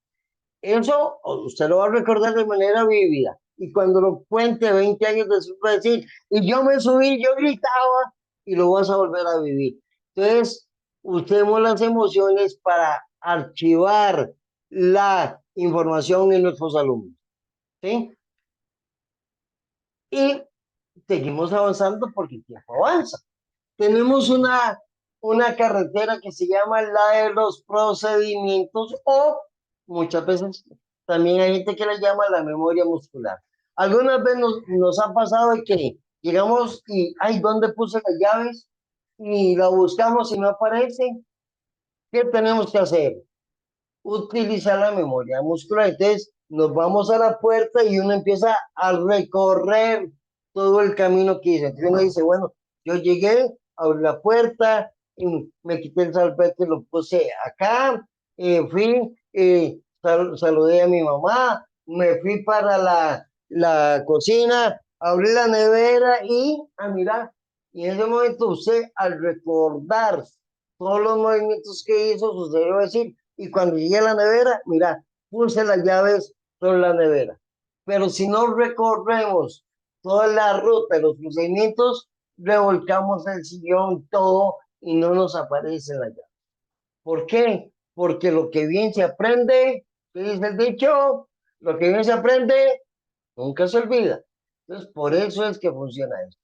Eso usted lo va a recordar de manera vívida. Y cuando lo cuente 20 años después va a decir, y yo me subí, yo gritaba, y lo vas a volver a vivir. Entonces, usemos las emociones para archivar la información en nuestros alumnos. ¿Sí? Y seguimos avanzando porque el tiempo avanza. Tenemos una carretera que se llama la de los procedimientos o muchas veces también hay gente que la llama la memoria muscular. Algunas veces nos ha pasado de que llegamos y, ay, ¿dónde puse las llaves? Y la buscamos y no aparece. ¿Qué tenemos que hacer? Utilizar la memoria muscular. Entonces, nos vamos a la puerta y uno empieza a recorrer todo el camino que hizo. Entonces uno dice, bueno, yo llegué, abrí la puerta, y me quité el salpete, lo puse acá, fui, saludé a mi mamá, me fui para la cocina, abrí la nevera y, mira, y en ese momento usted, al recordar todos los movimientos que hizo, su cerebro va a decir, y cuando llegué a la nevera, mira, puse las llaves sobre la nevera. Pero si no recorremos toda la ruta, los procedimientos, revolcamos el sillón, todo, y no nos aparece la llave. ¿Por qué? Porque lo que bien se aprende, ¿qué dice el dicho? Lo que bien se aprende, nunca se olvida. Entonces, por eso es que funciona eso.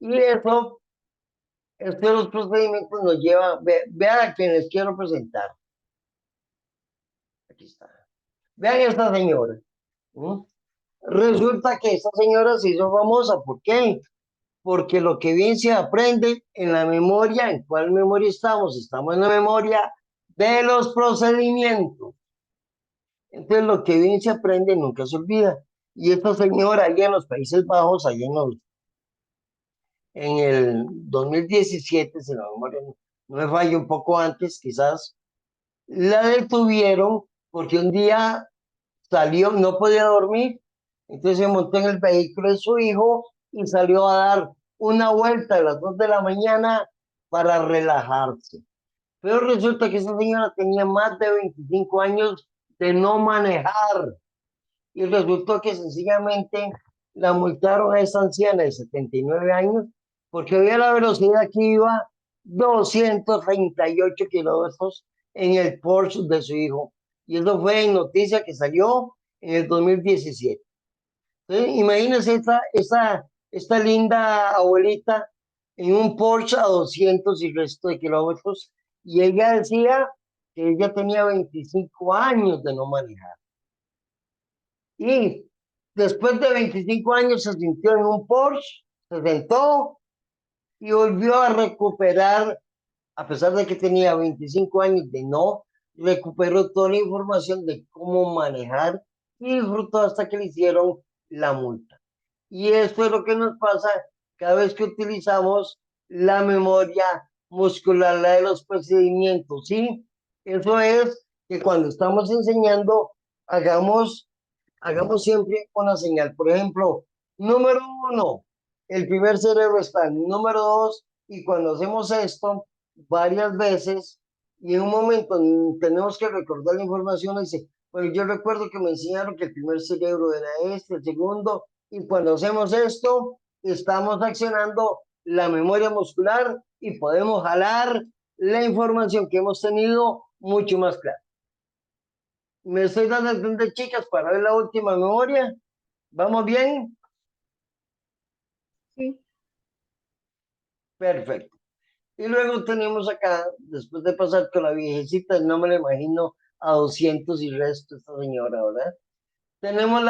Y eso, estos procedimientos nos llevan, vean a quienes quiero presentar. Aquí está. Vean esta señora. ¿Mm? Resulta que esta señora se hizo famosa. ¿Por qué? Porque lo que bien se aprende en la memoria, ¿en cuál memoria estamos? Estamos en la memoria de los procedimientos. Entonces, lo que bien se aprende nunca se olvida. Y esta señora, allá en los Países Bajos, allá en el 2017, si la memoria no me falla, un poco antes, quizás, la detuvieron porque un día salió, no podía dormir, entonces se montó en el vehículo de su hijo y salió a dar una vuelta a las 2 de la mañana para relajarse. Pero resulta que esa señora tenía más de 25 años de no manejar y resultó que sencillamente la multaron a esa anciana de 79 años porque veía la velocidad que iba, 238 kilómetros en el Porsche de su hijo. Y eso fue en noticia que salió en el 2017. Entonces, imagínense esta linda abuelita en un Porsche a 200 y resto de kilómetros. Y ella decía que ella tenía 25 años de no manejar. Y después de 25 años se sintió en un Porsche, se sentó y volvió a recuperar, a pesar de que tenía 25 años de no, recuperó toda la información de cómo manejar y disfrutó hasta que le hicieron la multa. Y esto es lo que nos pasa cada vez que utilizamos la memoria muscular, la de los procedimientos, ¿sí? Eso es que cuando estamos enseñando, hagamos siempre una señal. Por ejemplo, número 1, el primer cerebro está en número 2, y cuando hacemos esto varias veces y en un momento tenemos que recordar la información, dice, bueno, yo recuerdo que me enseñaron que el primer cerebro era este, el segundo, y cuando hacemos esto, estamos accionando la memoria muscular y podemos jalar la información que hemos tenido mucho más clara. Me estoy dando a entender, chicas, para ver la última memoria. ¿Vamos bien? Sí. Perfecto. Y luego tenemos acá, después de pasar con la viejecita, no me la imagino a 200 y resto esta señora, ¿verdad? Tenemos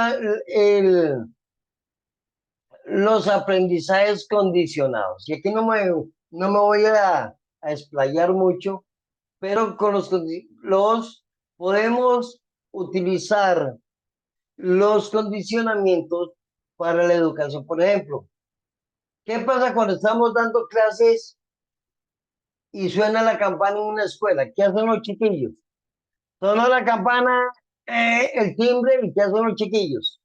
los aprendizajes condicionados. Y aquí no me voy a explayar mucho, pero con los podemos utilizar los condicionamientos para la educación. Por ejemplo, ¿qué pasa cuando estamos dando clases y suena la campana en una escuela? ¿Qué hacen los chiquillos? Sonó la campana, el timbre, ¿y qué hacen los chiquillos?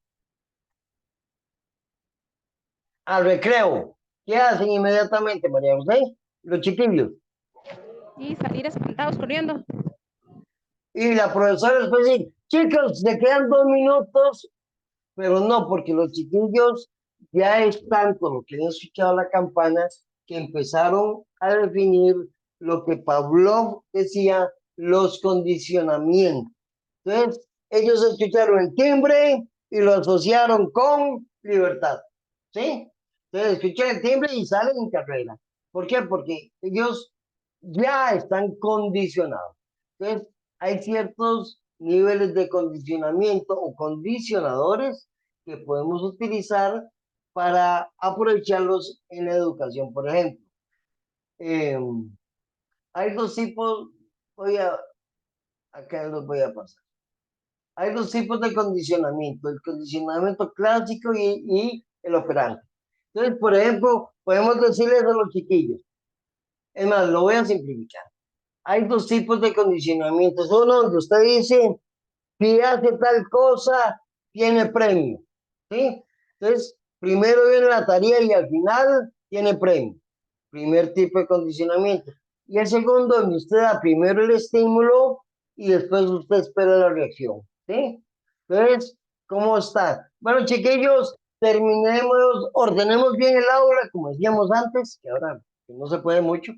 Al recreo. ¿Qué hacen inmediatamente, María José? Los chiquillos. Y salir espantados corriendo. Y la profesora después dice, chicos, se quedan 2 minutos, pero no, porque los chiquillos ya es tanto lo que han escuchado la campana que empezaron a definir lo que Pavlov decía, los condicionamientos. Entonces, ellos escucharon el timbre y lo asociaron con libertad, ¿sí? Entonces, escuchan el timbre y salen en carrera. ¿Por qué? Porque ellos ya están condicionados. Entonces, hay ciertos niveles de condicionamiento o condicionadores que podemos utilizar para aprovecharlos en la educación. Por ejemplo, hay dos tipos, acá los voy a pasar. Hay dos tipos de condicionamiento, el condicionamiento clásico y el operante. Entonces, por ejemplo, podemos decirles a los chiquillos, es más, lo voy a simplificar. Hay dos tipos de condicionamientos. Uno donde usted dice, si hace tal cosa, tiene premio. ¿Sí? Entonces, primero viene la tarea y al final tiene premio. Primer tipo de condicionamiento. Y el segundo, donde usted da primero el estímulo y después usted espera la reacción. ¿Sí? Entonces, ¿cómo está? Bueno, chiquillos, terminemos, ordenemos bien el aula, como decíamos antes, que ahora no se puede mucho.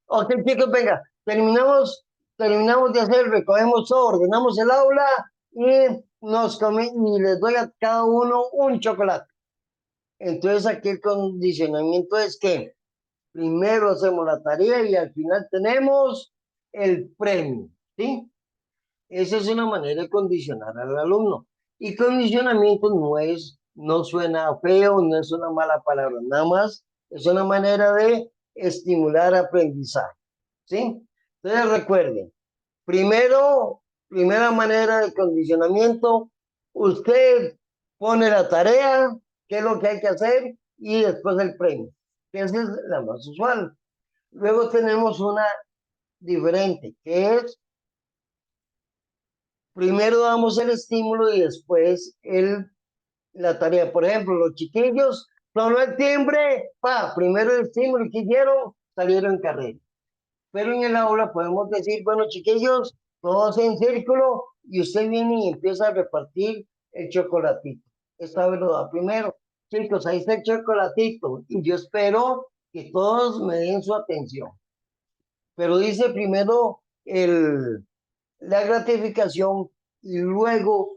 Ok, chicos, venga, terminamos de hacer, recogemos todo, ordenamos el aula y y les doy a cada uno un chocolate. Entonces aquí el condicionamiento es que primero hacemos la tarea y al final tenemos el premio, ¿sí? Esa es una manera de condicionar al alumno. Y condicionamiento no suena feo, no es una mala palabra, nada más es una manera de estimular aprendizaje, ¿sí? Entonces recuerden, primera manera de condicionamiento, usted pone la tarea, qué es lo que hay que hacer y después el premio, que esa es la más usual. Luego tenemos una diferente, que es primero damos el estímulo y después la tarea. Por ejemplo, los chiquillos sonó el timbre, primero el estímulo y ¿qué hicieron? Salieron en carrera. Pero en el aula podemos decir, bueno, chiquillos, todos en círculo y usted viene y empieza a repartir el chocolatito. Esta vez lo da primero. Chicos, ahí está el chocolatito y yo espero que todos me den su atención. Pero dice primero la gratificación y luego,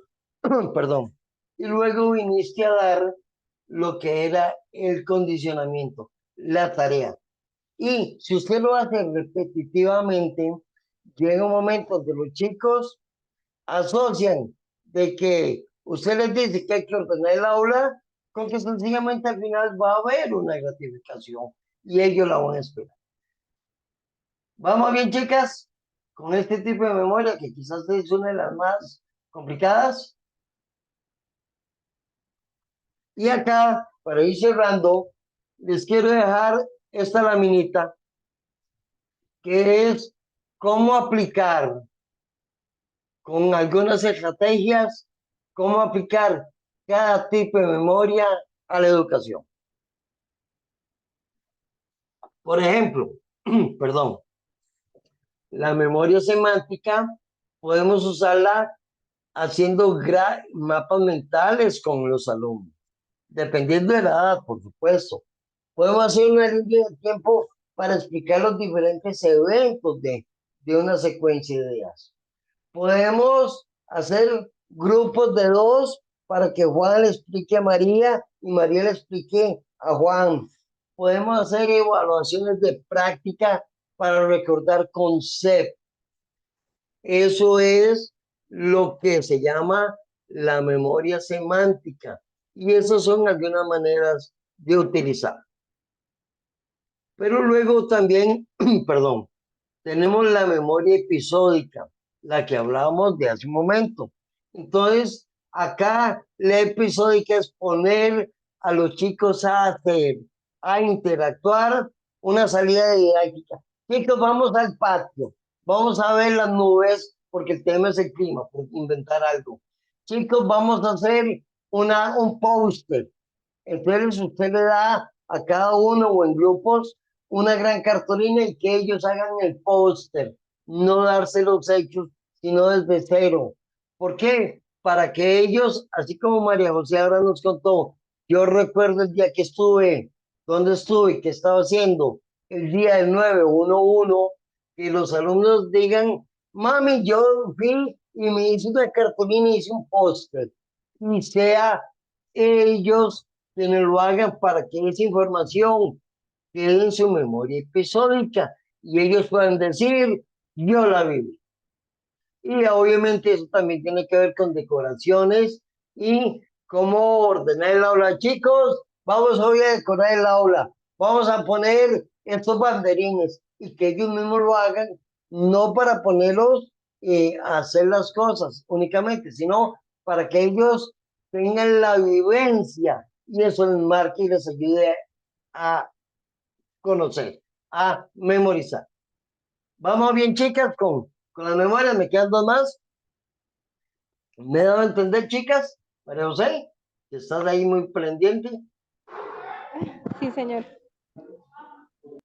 perdón, y luego viniste a dar lo que era el condicionamiento, la tarea. Y si usted lo hace repetitivamente, llega un momento donde los chicos asocian de que usted les dice que hay que ordenar el aula, con que sencillamente al final va a haber una gratificación y ellos la van a esperar. ¿Vamos bien, chicas? Con este tipo de memoria, que quizás es una de las más complicadas. Y acá, para ir cerrando, les quiero dejar esta laminita, que es cómo aplicar con algunas estrategias, cómo aplicar cada tipo de memoria a la educación. Por ejemplo, perdón, la memoria semántica podemos usarla haciendo mapas mentales con los alumnos, dependiendo de la edad, por supuesto. Podemos hacer una línea de tiempo para explicar los diferentes eventos de una secuencia de ideas. Podemos hacer grupos de dos para que Juan le explique a María y María le explique a Juan. Podemos hacer evaluaciones de práctica para recordar conceptos. Eso es lo que se llama la memoria semántica. Y esas son algunas maneras de utilizar. Pero luego también, perdón, tenemos la memoria episódica, la que hablábamos de hace un momento. Entonces, acá la episódica es poner a los chicos a hacer, a interactuar una salida didáctica. Chicos, vamos al patio, vamos a ver las nubes, porque el tema es el clima, por inventar algo. Chicos, vamos a hacer un póster. Entonces usted le da a cada uno o en grupos una gran cartulina y que ellos hagan el póster, no darse los hechos, sino desde cero. ¿Por qué? Para que ellos, así como María José ahora nos contó, yo recuerdo el día que estuve, dónde estuve, qué estaba haciendo, el día del 911, que los alumnos digan, mami, yo fui y me hice una cartulina y hice un póster, y sea ellos quienes lo hagan para que esa información quede en su memoria episódica y ellos puedan decir, yo la viví. Y obviamente eso también tiene que ver con decoraciones y cómo ordenar el aula. Chicos, vamos hoy a decorar el aula. Vamos a poner estos banderines y que ellos mismos lo hagan, no para ponerlos a hacer las cosas únicamente, sino para que ellos tengan la vivencia y eso les marque y les ayude a conocer, a memorizar. Vamos bien, chicas, con la memoria. Me quedan dos más. ¿Me he dado a entender, chicas? María José, que estás ahí muy pendiente. Sí, señor.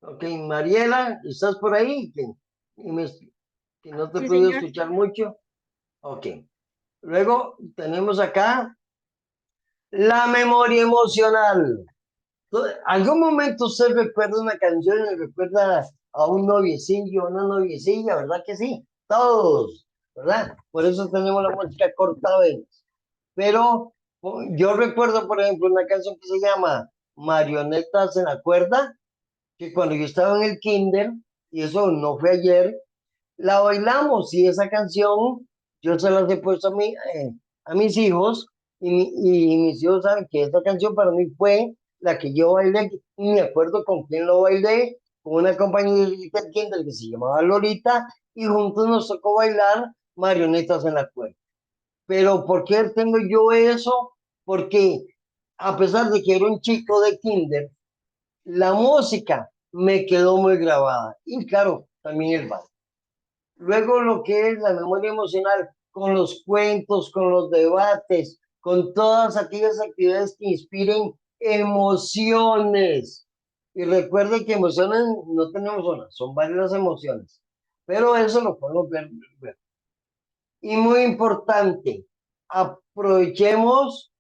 Ok, Mariela, ¿estás por ahí? Que no te he Sí, podido señor. escuchar mucho. Ok. Luego tenemos acá la memoria emocional. ¿Algún momento usted recuerda una canción y recuerda a un noviecillo, una noviecilla, verdad que sí? Todos, ¿verdad? Por eso tenemos la música cortavenas. Pero yo recuerdo, por ejemplo, una canción que se llama Marionetas en la cuerda, que cuando yo estaba en el kinder, y eso no fue ayer, la bailamos y esa canción yo se las he puesto a mis hijos y mis hijos saben que esa canción para mí fue la que yo bailé y me acuerdo con quién lo bailé, con una compañerita del kinder que se llamaba Lolita y juntos nos tocó bailar Marionetas en la cuerda. Pero ¿por qué tengo yo eso? Porque a pesar de que era un chico de kinder, la música me quedó muy grabada. Y claro, también el baile. Luego lo que es la memoria emocional, con los cuentos, con los debates, con todas aquellas actividades que inspiren emociones. Y recuerden que emociones no tenemos una, son varias las emociones. Pero eso lo podemos ver. Y muy importante, aprovechemos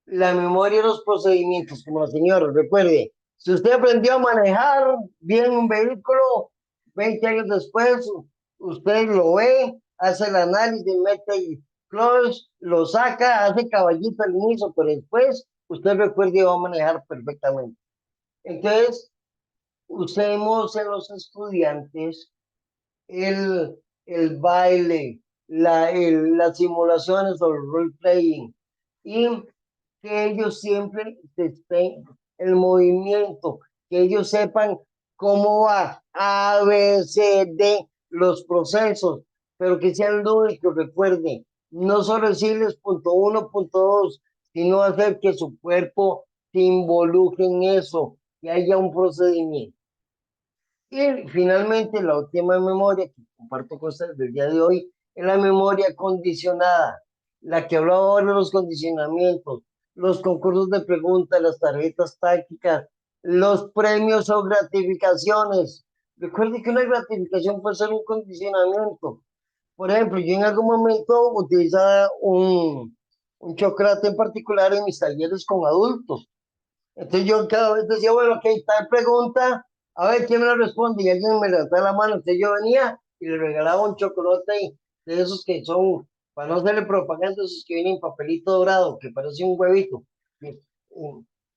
la memoria de los procedimientos, como la señora, recuerde, si usted aprendió a manejar bien un vehículo, 20 años después, usted lo ve, hace el análisis, mete el clutch, lo saca, hace caballito al inicio, pero después usted recuerde y va a manejar perfectamente. Entonces, usemos en los estudiantes el baile, las simulaciones o el role playing, y que ellos siempre estén en movimiento, que ellos sepan cómo va A, B, C, D, los procesos, pero que sean lúdicos, recuerden, no solo decirles punto uno, punto dos, sino hacer que su cuerpo se involucre en eso, que haya un procedimiento. Y finalmente, la última memoria que comparto con ustedes del día de hoy es la memoria condicionada, la que hablaba ahora de los condicionamientos, los concursos de preguntas, las tarjetas tácticas, los premios o gratificaciones. Recuerde que una gratificación puede ser un condicionamiento. Por ejemplo, yo en algún momento utilizaba un chocolate en particular en mis talleres con adultos. Entonces yo cada vez decía, bueno, ok, tal pregunta, a ver quién me la responde, y alguien me levantaba la mano, entonces yo venía y le regalaba un chocolate de esos que son, para no hacerle propaganda, esos que vienen en papelito dorado, que parece un huevito, bien,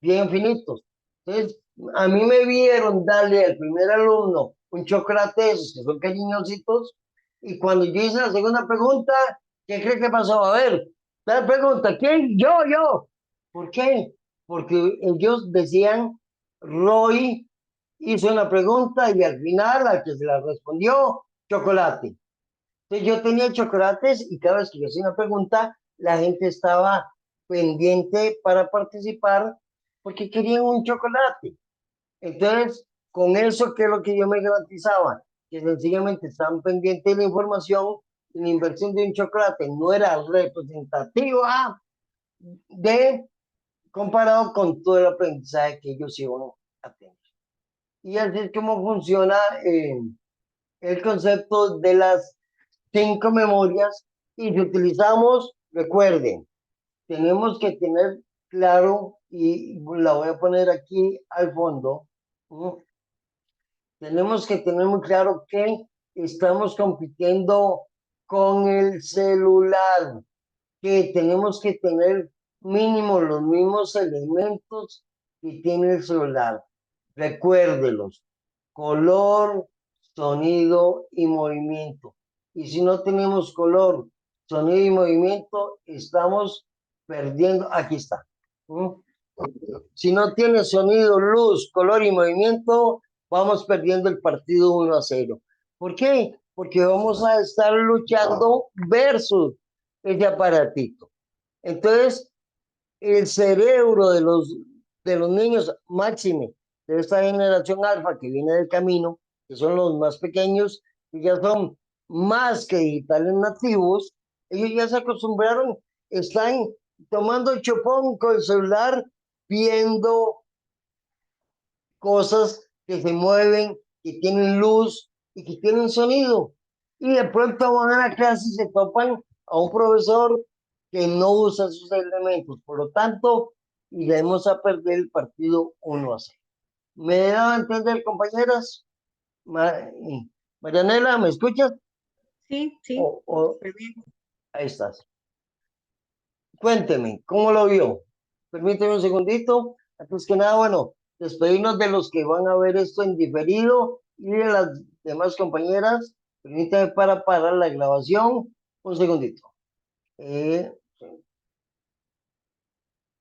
bien finitos. Entonces, a mí me vieron darle al primer alumno un chocolate de esos, que son cariñositos, y cuando yo hice la segunda pregunta, ¿qué cree que pasó? A ver, tal pregunta, ¿quién? Yo. ¿Por qué? Porque ellos decían, Roy hizo una pregunta y al final al que se la respondió, chocolate. Entonces yo tenía chocolates y cada vez que yo hacía una pregunta, la gente estaba pendiente para participar porque querían un chocolate. Entonces, con eso, ¿qué es lo que yo me garantizaba? Que sencillamente estaban pendientes de la información y la inversión de un chocolate no era representativa de comparado con todo el aprendizaje que ellos iban a tener. Y así es como funciona el concepto de las 5 memorias. Y si utilizamos, recuerden, tenemos que tener claro, y la voy a poner aquí al fondo, ¿no? Tenemos que tener muy claro que estamos compitiendo con el celular, que tenemos que tener mínimo los mismos elementos que tiene el celular. Recuérdelos: color, sonido y movimiento. y si no tenemos color, sonido y movimiento, estamos perdiendo. Aquí está. ¿Mm? Si no tiene sonido, luz, color y movimiento, vamos perdiendo el partido 1-0. ¿Por qué? Porque vamos a estar luchando versus ese aparatito. Entonces, el cerebro de los niños, máxime, de esta generación alfa que viene del camino, que son los más pequeños, que ya son más que digitales nativos, ellos ya se acostumbraron, están tomando el chupón con el celular, viendo cosas que se mueven, que tienen luz y que tienen sonido. Y de pronto van a la clase y se topan a un profesor que no usa esos elementos. Por lo tanto, iremos a perder el partido 1-0. ¿Me dado a entender, compañeras? Marianela, ¿me escuchas? Sí, sí, súper bien. Ahí estás. Cuénteme, ¿cómo lo vio? Permíteme un segundito. Antes que nada, bueno, despedirnos de los que van a ver esto en diferido y de las demás compañeras. Permítame para parar la grabación. Un segundito.